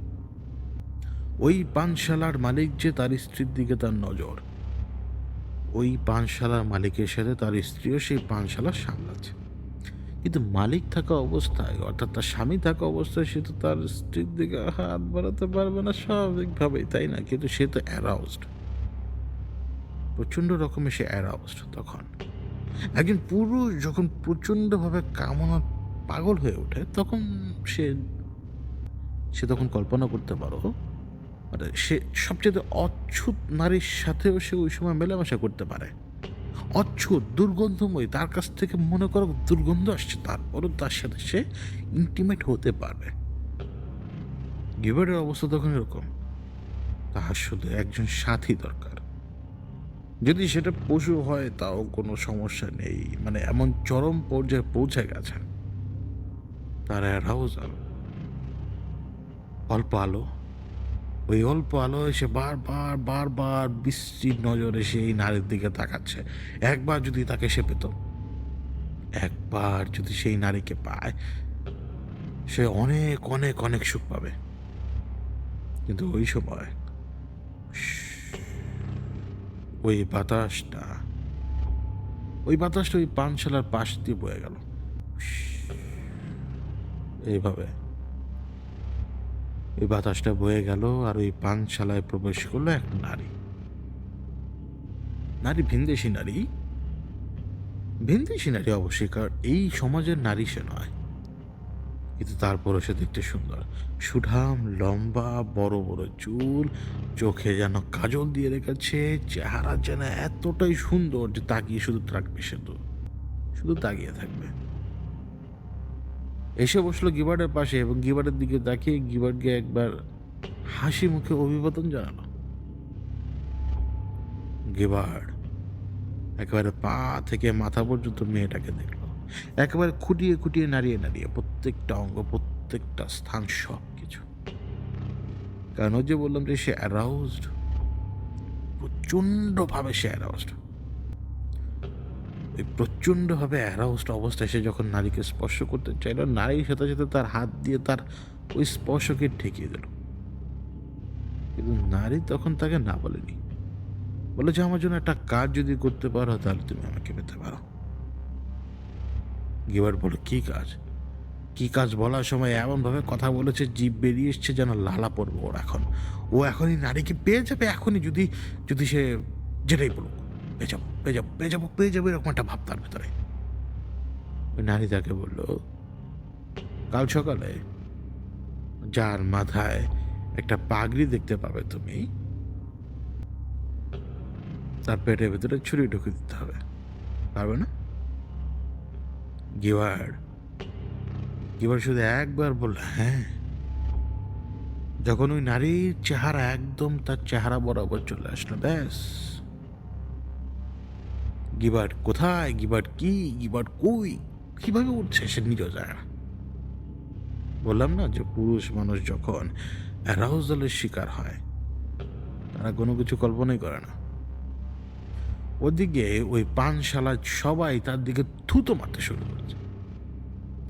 ওই পানশালার মালিক যে, তার স্ত্রীর দিকে তার নজর। ওই পানশালার মালিকের সাথে তার স্ত্রীও সেই পানশালা সামলাচ্ছে, কিন্তু মালিক থাকা অবস্থায়, অর্থাৎ তার স্বামী থাকা অবস্থায়, সে তো তার স্ত্রীর দিকে হাত বাড়াতে পারবে না স্বাভাবিকভাবেই, তাই না? কিন্তু সে তো অ্যারাউজড, প্রচণ্ড রকমের সে অ্যারাউজড। তখন একজন পুরুষ যখন প্রচণ্ডভাবে কামনা পাগল হয়ে ওঠে, তখন সে সে তখন কল্পনা করতে পারো, মানে সে সবচেয়ে অচ্ছুত নারীর সাথেও সে ওই সময় মেলামেশা করতে পারে। অচ্ছুত, দুর্গন্ধময়, তার কাছ থেকে মনে করো দুর্গন্ধ আসছে, তারপরও তার সাথে সে ইন্টিমেট হতে পারবে। গিবারের অবস্থা তখন এরকম, তাহার শুধু একজন সাথী দরকার। যদি সেটা পশু হয় তাও কোনো সমস্যা নেই, মানে এমন চরম পর্যায়ে পৌঁছে গেছে তার অ্যারাউজাল। অল্প আলো, ওই অল্প আলো এসে বারবার বারবার বিশ্রী নজরে সেই নারীর দিকে তাকাচ্ছে। একবার যদি তাকে সে পেত, একবার যদি সেই নারীকে পায়, সে অনেক অনেক অনেক সুখ পাবে। কিন্তু ওই সময় ওই বাতাসটা ওই পানশালার পাশ দিয়ে বয়ে গেল এইভাবে। ওই বাতাসটা বয়ে গেল, আর ওই পানশালায় প্রবেশ করলো এক নারী। ভিনদেশি নারী, ভিনদেশি নারী অবশ্যই, কারণ এই সমাজের নারী সে নয়, কিন্তু তারপরও সে দেখতে সুন্দর। সুঠাম, লম্বা, বড় বড় চুল, চোখে যেন কাজল দিয়ে রেখেছে, চেহারা যেন এতটাই সুন্দর যে তাকিয়ে শুধু থাকবে, শুধু তাকিয়ে থাকবে। এসে বসলো গিবার্ডের পাশে, এবং গিবার্ডের দিকে তাকিয়ে গিবার্ডকে একবার হাসি মুখে অভিবাদন জানালো। গিবার্ড একেবারে পা থেকে মাথা পর্যন্ত মেয়েটাকে দেখলো, একেবারে খুঁটিয়ে খুঁটিয়ে নাড়িয়ে নাড়িয়ে প্রত্যেকটা অঙ্গ, প্রত্যেকটা স্থান, সব কিছু। কারণ ওই যে বললাম যে সে অ্যারাউজড, প্রচণ্ডভাবে সে অ্যারাউজড। ওই প্রচণ্ডভাবে অ্যারাউজড অবস্থায় সে যখন নারীকে স্পর্শ করতে চাইল, নারীর সাথে সাথে তার হাত দিয়ে তার ওই স্পর্শকে ঠেকিয়ে দিল। কিন্তু নারী তখন তাকে না বলেনি, বলে যে আমার জন্য একটা কাজ যদি করতে পারো তাহলে তুমি আমাকে পেতে পারো। গিবার্ড বলে, কি কাজ? কি কাজ বলার সময় এমনভাবে কথা বলেছে, জিভ বেরিয়ে এসছে যেন লালা পড়বে ওর। ও এখনই নারীকে পেয়ে যাবে, এখনই, যদি যদি সে যেটাই বলুক, পেয়ে যাবো পেয়ে যাবো পেয়ে যাবো পেয়ে যাবো, এরকম একটা ভাব তার ভেতরে। ওই নারী তাকে বলল, কাল সকালে যার মাথায় একটা পাগড়ি দেখতে পাবে তুমি, তার পেটের ভেতরে ছুরি ঢুকে দিতে হবে, পারবে না? গিবার্ড শুধু একবার বলল, হ্যাঁ। যখন ওই নারীর চেহারা একদম তার চেহারা বরাবর চলে আসলো, ব্যাস। গিবার্ড কোথায়, গিবার্ড কি, গিবার্ড কই, কিভাবে উঠছে সে নিজেও যায় না। বললাম না যে পুরুষ মানুষ যখন অ্যারাউজালের শিকার হয়, তারা কোনো কিছু কল্পনাই করে না। ওদিকে ওই পানশালার সবাই তার দিকে থুতো মারতে শুরু করেছে,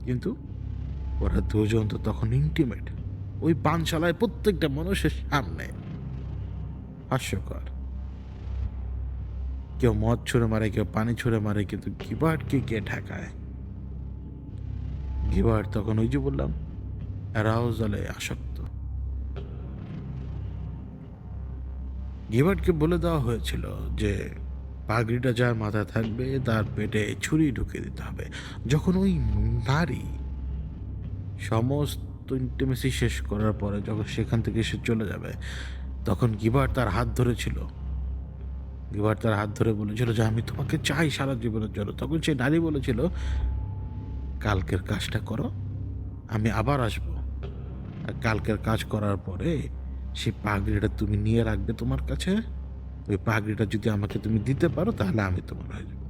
কিন্তু ওরা দুজন তো তখন ইন্টিমেট, ওই পানশালায় প্রত্যেকটা মানুষের সামনে। হাস্যকর, কেউ মদ ছুঁড়ে মারে, কেউ পানি ছুঁড়ে মারে, কিন্তু গিবার্ডকে কে ঠেকায়? গিবার্ড তখন ওই যে বললাম অ্যারাউজালে আসক্ত। গিবার্টকে বলে দেওয়া হয়েছিল যে পাগড়িটা যার মাথায় থাকবে তার পেটে ছুরি ঢুকিয়ে দিতে হবে। যখন ওই নারী সমস্ত ইন্টিমেসি শেষ করার পরে যখন সেখান থেকে সে চলে যাবে, তখন গিবার্ট তার হাত ধরেছিল। গিবার্ট তার হাত ধরে বলেছিল যে আমি তোমাকে চাই সারা জীবনের জন্য। তখন সেই নারী বলেছিল, কালকের কাজটা করো, আমি আবার আসবো। আর কালকের কাজ করার পরে সেই পাগড়িটা তুমি নিয়ে রাখবে তোমার কাছে। ওই পাগড়িটা যদি আমাকে তুমি দিতে পারো তাহলে আমি তোমার হয়ে যাবো।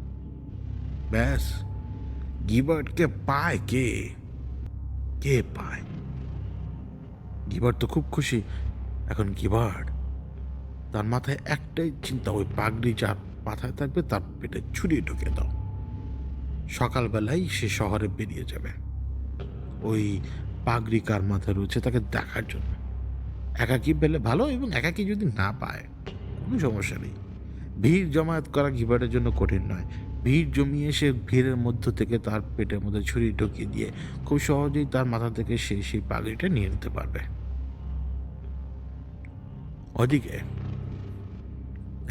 ব্যাস, গিবার্টকে পায় কে? কে পায়? গিবার্ট তো খুব খুশি। এখন গিবার্ট তার মাথায় একটাই চিন্তা, ওই পাগড়ি যার মাথায় থাকবে তার পেটে ছুরি ঢুকে দাও। সকালবেলায় সে শহরে বেরিয়ে যাবে ওই পাগড়ি কার মাথায় রয়েছে তাকে দেখার জন্য। একাকী পেলে ভালো, এবং একাকী যদি না পায় কোনো সমস্যা নেই। ভিড় জমায়েত করা গিবার্টের জন্য কঠিন নয়। ভিড় জমিয়ে সে ভিড়ের মধ্য থেকে তার পেটের মধ্যে ছুরি ঢুকিয়ে দিয়ে খুব সহজেই তার মাথা থেকে সে সেই পাগড়িটা নিয়ে নিতে পারবে। ওদিকে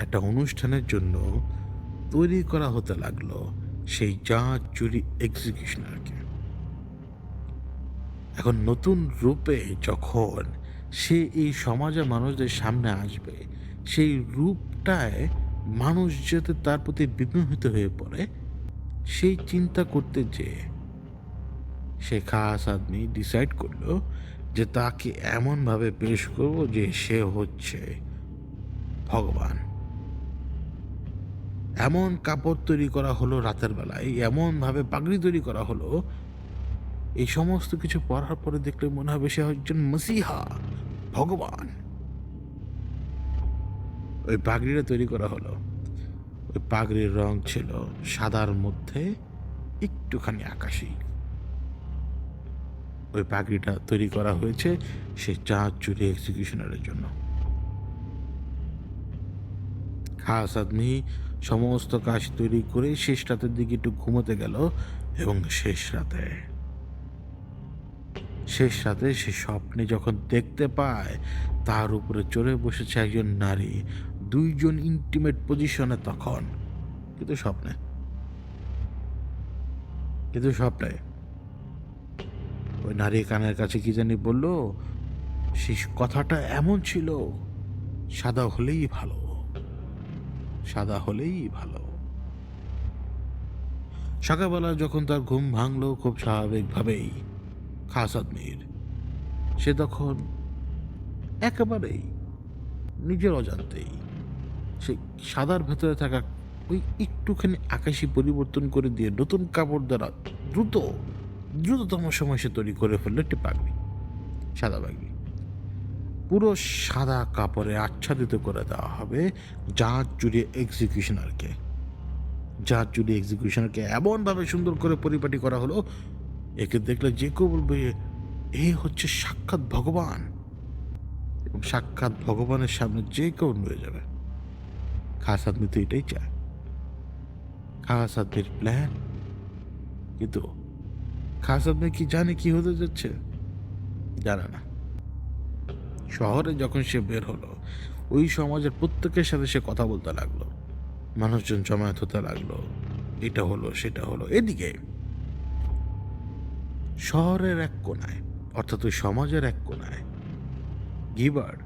একটা অনুষ্ঠানের জন্য তৈরি করা হতে লাগলো সেই জাঁজ চুরি এক্সিকিউশনারকে। এখন নতুন রূপে যখন সে এই সমাজের মানুষদের সামনে আসবে, সেই রূপটায় মানুষ যাতে তার প্রতি বিমোহিত হয়ে পড়ে, সেই চিন্তা করতে যেয়ে সে খাস আদমি ডিসাইড করলো যে তাকে এমনভাবে পেশ করব যে সে হচ্ছে ভগবান। এমন কাপড় তৈরি করা হলো রাতের বেলায়, এমনভাবে পাগড়ি তৈরি করা হলো, এই সমস্ত কিছু পড়ার পরে দেখলে মনে হবে সে একজন মসিহা, ভগবান। ওই পাগড়িটা তৈরি করা হলো। ওই পাগড়ির রং ছিল সাদার মধ্যে একটুখানি আকাশি। ওই পাগড়িটা তৈরি করা হয়েছে সে চাঁদ চুরি এক্সিকিউশনারের জন্য। খাস আদমি সমস্ত কাজ তৈরি করে শেষ রাতের দিকে একটু ঘুমোতে গেল, এবং শেষ রাতে সে স্বপ্নে যখন দেখতে পায় তার উপরে চড়ে বসেছে একজন নারী, দুইজন ইন্টিমেট পজিশনে। তখন কিন্তু স্বপ্নে ওই নারী কানের কাছে কি জানি বলল, সেই কথাটা এমন ছিল, সাদা হলেই ভালো, সাদা হলেই ভালো। সকালবেলা যখন তার ঘুম ভাঙলো খুব স্বাভাবিকভাবেই খাস আদমির, সে তখন একেবারেই নিজের অজান্তেই সে সাদার ভেতরে থাকা ওই একটুখানি আকাশি পরিবর্তন করে দিয়ে নতুন কাপড় দ্বারা দ্রুততম সময় সে তৈরি করে ফেললো একটি পাগড়ি, সাদা পাগড়ি। পুরো সাদা কাপড়ে আচ্ছাদিত করে দেওয়া হবে জাঁজ চুরি এক্সিকিউশনারকে এমনভাবে সুন্দর করে পরিপাটি করা হলো, একে দেখলে যে কেউ বলবে এ হচ্ছে সাক্ষাৎ ভগবান, এবং সাক্ষাৎ ভগবানের সামনে যে কেউ নড়ে যাবে। খাস আদমি তো এটাই চায়, খাস আদমির প্ল্যান। কিন্তু খাস আদমি কি জানে কি হতে যাচ্ছে? জানে না। শহরে যখন সে বের হলো, ওই সমাজের প্রত্যেকের সাথে সে কথা বলতে লাগলো, মানুষজন জমায়েত হতে লাগলো, এটা হলো সেটা হলো। এদিকে শহরের এক কোনায়, অর্থাৎ ওই সমাজের এক কোনায় গিবার্ট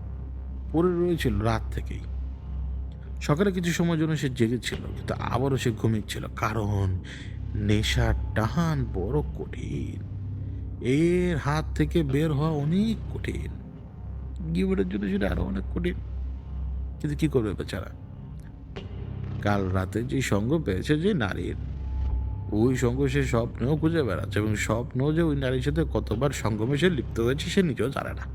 পড়ে রয়েছিল রাত থেকেই। সকালে কিছু সময়ের জন্য সে জেগেছিল, কিন্তু আবারও সে ঘুমিয়েছিল, কারণ নেশার টান বড় কঠিন। এর হাত থেকে বের হওয়া অনেক কঠিন, গিবার্টের জন্য সেটা আরো অনেক কঠিন। কিন্তু কি করবে বেচারা? কাল রাতে যে সঙ্গ পেয়েছে যে নারীর, ওই সঙ্গ সে স্বপ্নেও খুঁজে বেড়াচ্ছে, এবং স্বপ্ন যে ওই নারীর সাথে কতবার সঙ্গমে সে লিপ্ত হয়েছে সে নিজেও জানে না।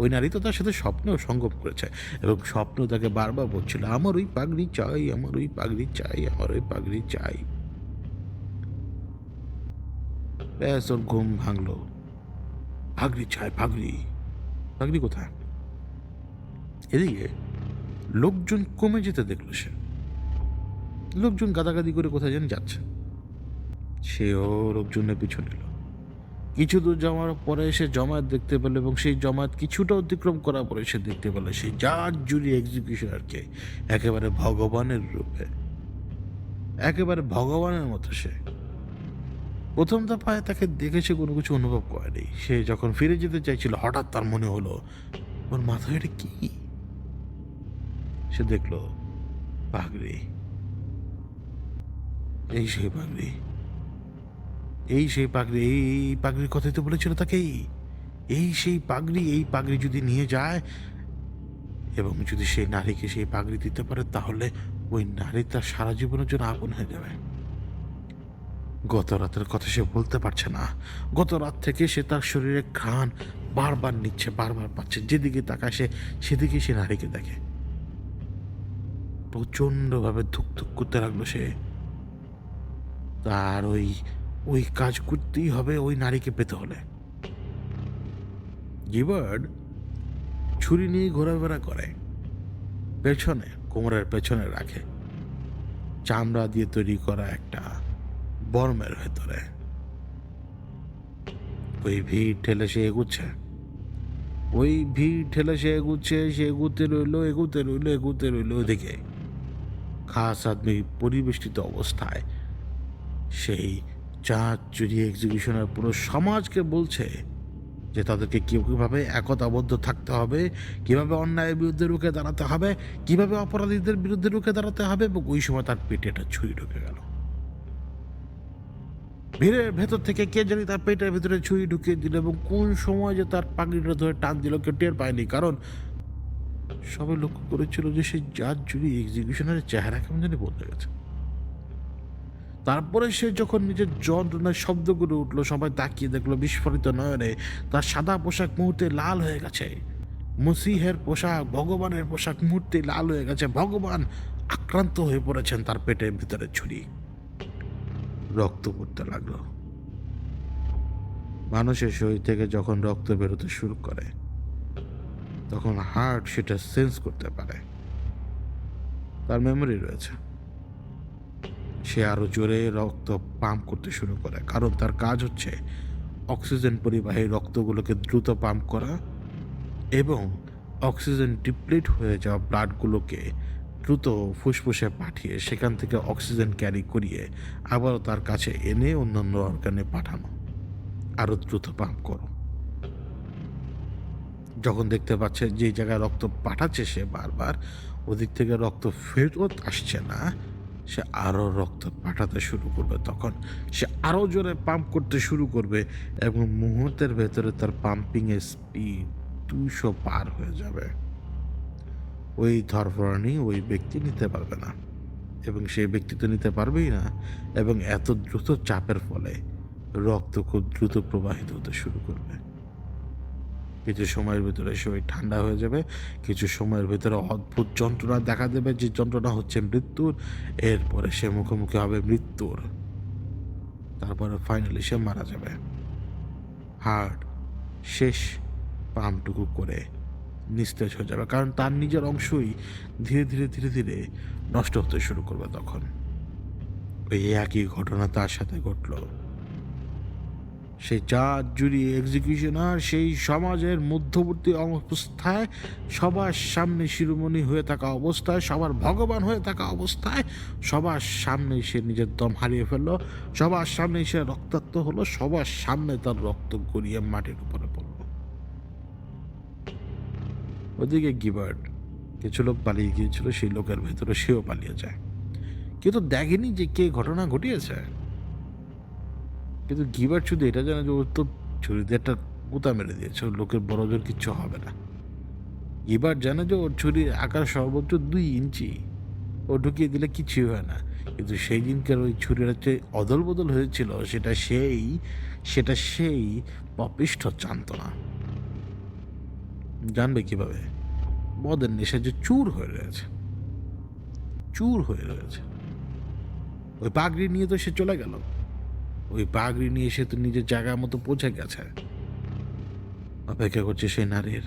ওই নারী তো তার সাথে স্বপ্নেও সঙ্গম করেছে, এবং স্বপ্ন তাকে বারবার বলছিল আমার ওই পাগড়ি চাই, আমার ওই পাগড়ি চাই, আমার ওই পাগড়ি চাই। ব্যাস, ওর ঘুম ভাঙলো। পাগড়ি চাই, পাগড়ি, পাগড়ি কোথায়? এদিকে লোকজন কমে যেতে দেখলো সে। লোকজন গাদাগাদি করে কোথায় যেন যাচ্ছে, সেও লোকজনের পিছু নিল। কিছু দূর যাওয়ার পরে সে জমায়েত দেখতে পেল এবং সেই জমায়েত কিছুটা অতিক্রম করার পরে সে দেখতে পেল সেই জাজ জুরি এক্সিকিউশনারকে একেবারে ভগবানের রূপে, একেবারে ভগবানের মতো। সে প্রথম দফায় তাকে দেখে সে কোনো কিছু অনুভব করেনি। সে যখন ফিরে যেতে চাইছিল হঠাৎ তার মনে হলো ওর মাথায় এটা কি। সে দেখল পাগড়ি। এই সেই পাগড়ি, এই সেই পাগড়ি, এই পাগড়ির কথাই তো বলেছিল তাকেই। এই সেই পাগড়ি, এই পাগড়ি যদি নিয়ে যায় এবং যদি সেই নারীকে সেই পাগড়ি দিতে পারে তাহলে ওই নারী তার সারা জীবনের জন্য আপন হয়ে যাবে। গত রাতের কথা সে বলতে পারছে না। গত রাত থেকে সে তার শরীরে ঘ্রাণ বারবার নিচ্ছে, বারবার পাচ্ছে। যেদিকে তাকায় সে সেদিকে সে নারীকে দেখে। প্রচন্ডভাবে ধুকধুক করতে লাগলো সে। তার ওই ওই কাজ করতেই হবে ওই নারীকে পেতে হলে। গিবার্ড ছুরি নিয়ে ঘোরাফেরা করে, পেছনে কোমরের পেছনে রাখে, চামড়া দিয়ে তৈরি করা একটা বর্মের ভেতরে। ওই ভিড় ঠেলে সে এগুচ্ছে, ওই ভিড় ঠেলে সে এগুচ্ছে, সে এগুতে রইল, এগুতে রইল, এগুতে রইল। ওদিকে খাস আদমি পরিবেষ্টিত অবস্থায় সেই জাজ জুরি এক্সিকিউশনার পুরো সমাজকে বলছে যে তাদেরকে কীভাবে একতাবদ্ধ থাকতে হবে, কীভাবে অন্যায়ের বিরুদ্ধে রুখে দাঁড়াতে হবে, কীভাবে অপরাধীদের বিরুদ্ধে রুখে দাঁড়াতে হবে। এবং ওই সময় তার পেটে একটা ছুরি ঢুকে গেল। ভিড়ের ভেতর থেকে কে জানি তার পেটের ভেতরে ছুরি ঢুকিয়ে দিল এবং কোন সময় যে তার পাগড়িটা ধরে টান দিল কেউ টের পায়নি। কারণ সবাই লক্ষ্য করেছিল যে সেই জাজ জুরি এক্সিকিউশনের চেহারা কেমন জানি বদলে গেছে। তারপরে সে যখন নিজের যন্ত্রণার শব্দগুলো উঠলো, সবাই তাকিয়ে দেখলো বিস্ফোরিত নয়নে তার সাদা পোশাক মুহূর্তে লাল হয়ে গেছে। মসিহের পোশাক, ভগবানের পোশাক মুহূর্তে লাল হয়ে গেছে। ভগবান আক্রান্ত হয়ে পড়েছেন, তার পেটের ভিতরে ছুরি। রক্ত পড়তে লাগলো। মানুষের শরীর থেকে যখন রক্ত বেরোতে শুরু করে তখন হার্ট সেটা সেন্স করতে পারে, তার মেমোরি রয়েছে। সে আরো জোরে রক্ত পাম্প করতে শুরু করে, কারণ তার কাজ হচ্ছে অক্সিজেন পরিবাহী রক্তগুলোকে দ্রুত পাম্প করা এবং অক্সিজেন ডিপ্লিট হয়ে যাওয়া ব্লাডগুলোকে দ্রুত ফুসফুসে পাঠিয়ে সেখান থেকে অক্সিজেন ক্যারি করিয়ে আবারও তার কাছে এনে অন্যান্য অর্গানে পাঠানো। আরও দ্রুত পাম্প করো। যখন দেখতে পাচ্ছে যে জায়গায় রক্ত পাঠাচ্ছে সে বারবার ওদিক থেকে রক্ত ফেরত আসছে না, সে আরও রক্ত পাঠাতে শুরু করবে। তখন সে আরও জোরে পাম্প করতে শুরু করবে এবং মুহূর্তের ভেতরে তার পাম্পিংয়ের স্পিড 200 পার হয়ে যাবে। ওই ধরফরানি ওই ব্যক্তি নিতে পারবে না এবং সেই ব্যক্তি তো নিতে পারবেই না। এবং এত দ্রুত চাপের ফলে রক্ত খুব দ্রুত প্রবাহিত হতে শুরু করবে। কিছু সময়ের ভিতরে শরীর ঠান্ডা হয়ে যাবে, কিছু সময়ের ভিতরে অদ্ভুত যন্ত্রণা দেখা দেবে, যে যন্ত্রণা হচ্ছে মৃত্যুর। এরপরে সে মুখোমুখি হবে মৃত্যুর। তারপরে ফাইনালি সে মারা যাবে। হার্ট শেষ পাম্পটুকু করে নিস্তেজ হয়ে যাবে, কারণ তার নিজের অংশই ধীরে ধীরে ধীরে ধীরে নষ্ট হতে শুরু করবে। তখন ওই একই ঘটনা তার সাথে ঘটল। সেই জাজ জুরি এক্সিকিউশনার সেই সমাজের মধ্যবর্তী অবস্থায়, সবার সামনে শিরোমণি হয়ে থাকা অবস্থায়, সবার ভগবান হয়ে থাকা অবস্থায়, সবার সামনে সে নিজের দম হারিয়ে ফেললো, সবার সামনে সে রক্তাক্ত হলো, সবার সামনে তার রক্ত গড়িয়ে মাটির উপরে পড়ল। ওদিকে গিবার্ড, কিছু লোক পালিয়ে গিয়েছিল, সেই লোকের ভেতরে সেও পালিয়ে যায়, কিন্তু দেখেনি যে কে ঘটনা ঘটিয়েছে। কিন্তু গিবার্ড শুধু এটা জানে যে ওর তো ছুরি দিয়ে একটা গুতা মেরে দিয়েছে, ওর লোকের বড় জোর কিচ্ছু হবে না। গিবার্ড জানে যে ওর ছুরির আকার সর্বোচ্চ 2 ইঞ্চি, ও ঢুকিয়ে দিলে কিছুই হয় না। কিন্তু সেই দিনকার ওই ছুরির যে অদল বদল হয়েছিল সেটা সেই পাপিষ্ঠ জানত না। জানবে কিভাবে? মদের নেশা যে চুর হয়ে রয়েছে, চুর হয়ে রয়েছে। ওই পাগড়ি নিয়ে তো সে চলে গেল, ওই পাগড়ি নিয়ে সে তো নিজের জায়গার মতো পৌঁছে গেছে, অপেক্ষা করছে সেই নারীর।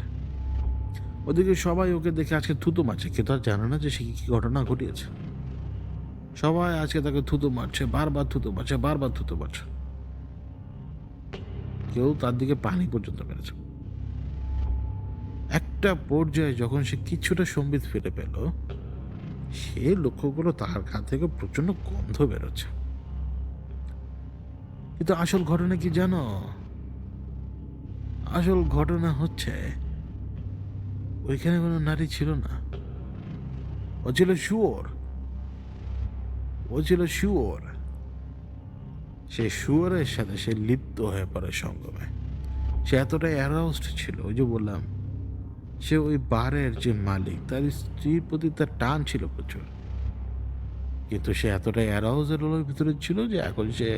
ওদিকে সবাই ওকে দেখে আজকে থুতু মারছে, কেউ তো আর জানে না যে সে কি ঘটনা ঘটিয়েছে। সবাই আজকে তাকে থুতু মারছে, বারবার থুতু মারছে, বারবার থুতু মারছে। কেউ তার দিকে পানি পর্যন্ত মেরেছে। একটা পর্যায়ে যখন সে কিছুটা সম্বিত ফিরে পেল, সে লক্ষ্য করলো তার গা থেকে প্রচন্ড গন্ধ বেরোচ্ছে। কিন্তু আসল ঘটনা কি জানো? আসল ঘটনা হচ্ছে ওইখানে কোনো নারী ছিল না। ও ছিল শুয়োর। ও ছিল শুয়োর। সে শুয়োরের সাথে সে লিপ্ত হয়ে পড়ে সঙ্গমে। সে এতটাই অ্যারাউজড ছিল, ওই যে বললাম, সে ওই বারের যে মালিক তার স্ত্রীর প্রতি তার টান ছিল প্রচুর। কিন্তু সে এতটাই অ্যারাউজের ভিতরে ছিল যে এখন সে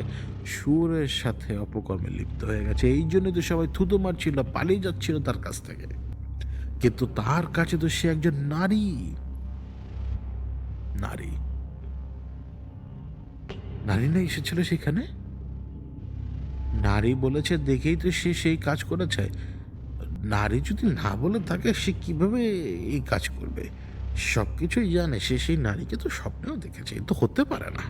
শুয়োরের সাথে অপকর্মে লিপ্ত হয়ে গেছে। এই জন্যই তো সবাই থুতু মারছিল, পালিয়ে যাচ্ছিল তার কাছ থেকে। কিন্তু তার কাছে তো সে একজন নারী। নারী নারী না এসেছিল সেখানে। নারী বলেছে দেখেই তো সে সেই কাজ করেছে। নারী যদি না বলে থাকে সে কিভাবে এই কাজ করবে? সবকিছুই জানে। সে সেই নারীকে তো স্বপ্নেও দেখেছে। এ তো হতে পারে না,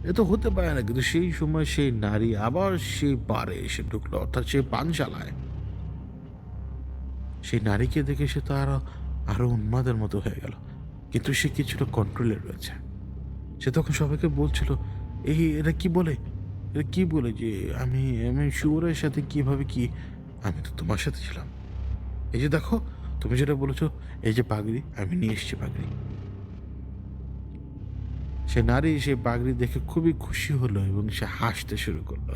এ তো হতে পারে না। কিন্তু সেই সময় সেই নারী আবার সেই বারে এসে ঢুকলো, অর্থাৎ সেই পানশালায়। সেই নারীকে দেখে সে তো আরো উন্মাদের মতো হয়ে গেল। কিন্তু সে কিছুটা কন্ট্রোলে রয়েছে। সে তখন সবাইকে বলছিল, এরা কি বলে, এরা কি বলে যে আমি আমি শুয়োরের সাথে কিভাবে কি, আমি তো তোমার সাথে ছিলাম। এই যে দেখো, তুমি যেটা বলেছো, এই যে পাগড়ি, আমি নিয়ে এসেছি পাগড়ি। সে নারী সে পাগড়ি দেখে খুবই খুশি হলো এবং সে হাসতে শুরু করলো।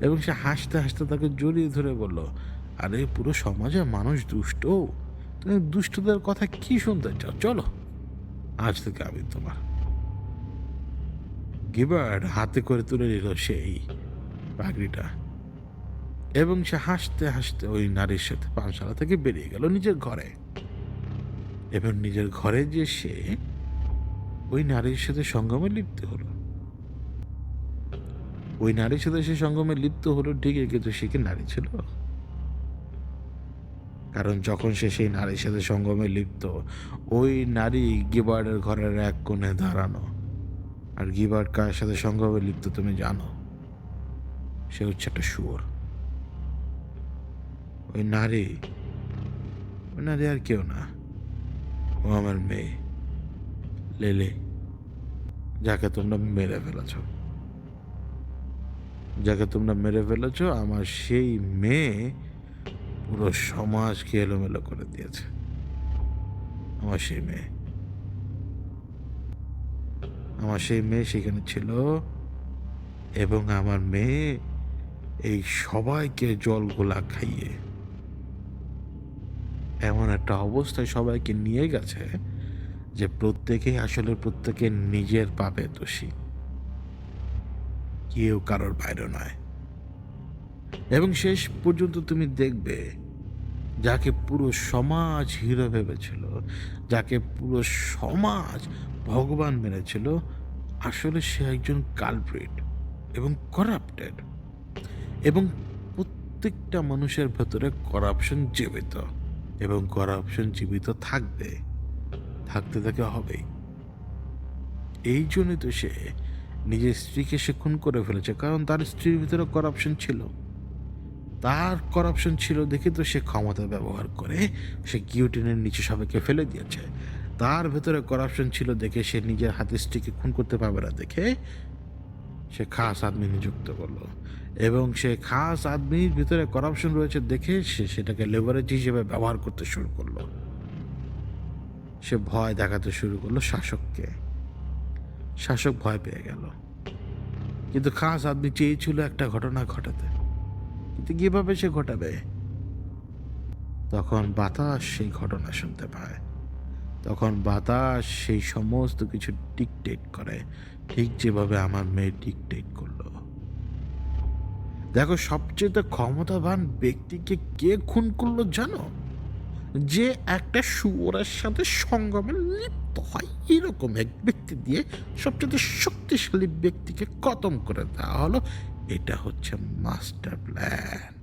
এবং সে হাসতে হাসতে তাকে জড়িয়ে ধরে বলল, আরে পুরো সমাজে মানুষ দুষ্ট, তুমি দুষ্টদের কথা কি শুনতে চাও? চলো, আজ থেকে আমি তোমার। গিবার্ড হাতে করে তুলে নিল সেই পাগড়িটা এবং সে হাসতে হাসতে ওই নারীর সাথে পানশালা থেকে বেরিয়ে গেল নিজের ঘরে। এবং নিজের ঘরে যে সে ওই নারীর সাথে সঙ্গমে লিপ্ত হলো। ওই নারীর সাথে সে সঙ্গমে লিপ্ত হলো ঠিকই, কিন্তু সে কি নারী ছিল? কারণ যখন সে সেই নারীর সাথে সঙ্গমে লিপ্ত, ওই নারী গিবার্ডের ঘরের এক কোণে দাঁড়ানো। আর গিবার্ড কার সাথে সঙ্গমে লিপ্ত তুমি জানো? সে হচ্ছে একটা শুয়োর। ওই নারী আর কেউ না, ও আমার মেয়ে লেলে, যাকে তোমরা মেরে ফেলেছ। যাকে তোমরা মেরে ফেলেছ, আমার সেই মেয়ে পুরো সমাজকে এলোমেলো করে দিয়েছে। আমার সেই মেয়ে, আমার সেই মেয়ে সেখানে ছিল এবং আমার মেয়ে এই সবাইকে জল গোলা খাইয়ে এমন একটা অবস্থায় সবাইকে নিয়ে গেছে যে প্রত্যেকেই আসলে প্রত্যেকে নিজের পাপে দোষী, কেউ কারোর বাইরে নয়। এবং শেষ পর্যন্ত তুমি দেখবে যাকে পুরো সমাজ হিরো ভেবেছিল, যাকে পুরো সমাজ ভগবান মেনেছিল, আসলে সে একজন কালপ্রিট এবং করাপ্টেড। এবং প্রত্যেকটা মানুষের ভেতরে করাপশন জীবিত, এবং করাপশন জীবিত থাকবে, থাকতে তাকে হবেই। এই জন্যই তো সে নিজের স্ত্রীকে সে খুন করে ফেলেছে, কারণ তার স্ত্রীর ভিতরে করাপশন ছিল। তার করাপশন ছিল দেখে তো সে ক্ষমতা ব্যবহার করে সে গিয়োটিনের নিচে সবাইকে ফেলে দিয়েছে। তার ভেতরে করাপশন ছিল দেখে সে নিজের হাতে স্ত্রীকে খুন করতে পারবে না দেখে সে খাস আদমি নিযুক্ত করলো। এবং সে খাস আদমির ভিতরে করাপশন রয়েছে দেখে সে সেটাকে লেভারেজ হিসেবে ব্যবহার করতে শুরু করলো। সে ভয় দেখাতে শুরু করলো শাসককে। শাসক ভয় পেয়ে গেল। কিন্তু খাস আদমি চেয়েছিল একটা ঘটনা ঘটাতে, কিন্তু কিভাবে সে ঘটাবে? তখন বাতাস সেই ঘটনা শুনতে পায়। তখন বাতাস সেই সমস্ত কিছু ডিকটেট করে, ঠিক যেভাবে আমার মেয়ে ডিকটেট করলো। দেখো, সবচেয়ে ক্ষমতাবান ব্যক্তিকে কে খুন করলো জানো? যে একটা শুয়োরের সাথে সঙ্গমে লিপ্ত হয়, এরকম এক ব্যক্তি দিয়ে সবচেয়ে শক্তিশালী ব্যক্তিকে খতম করে দেওয়া হলো। এটা হচ্ছে মাস্টার প্ল্যান।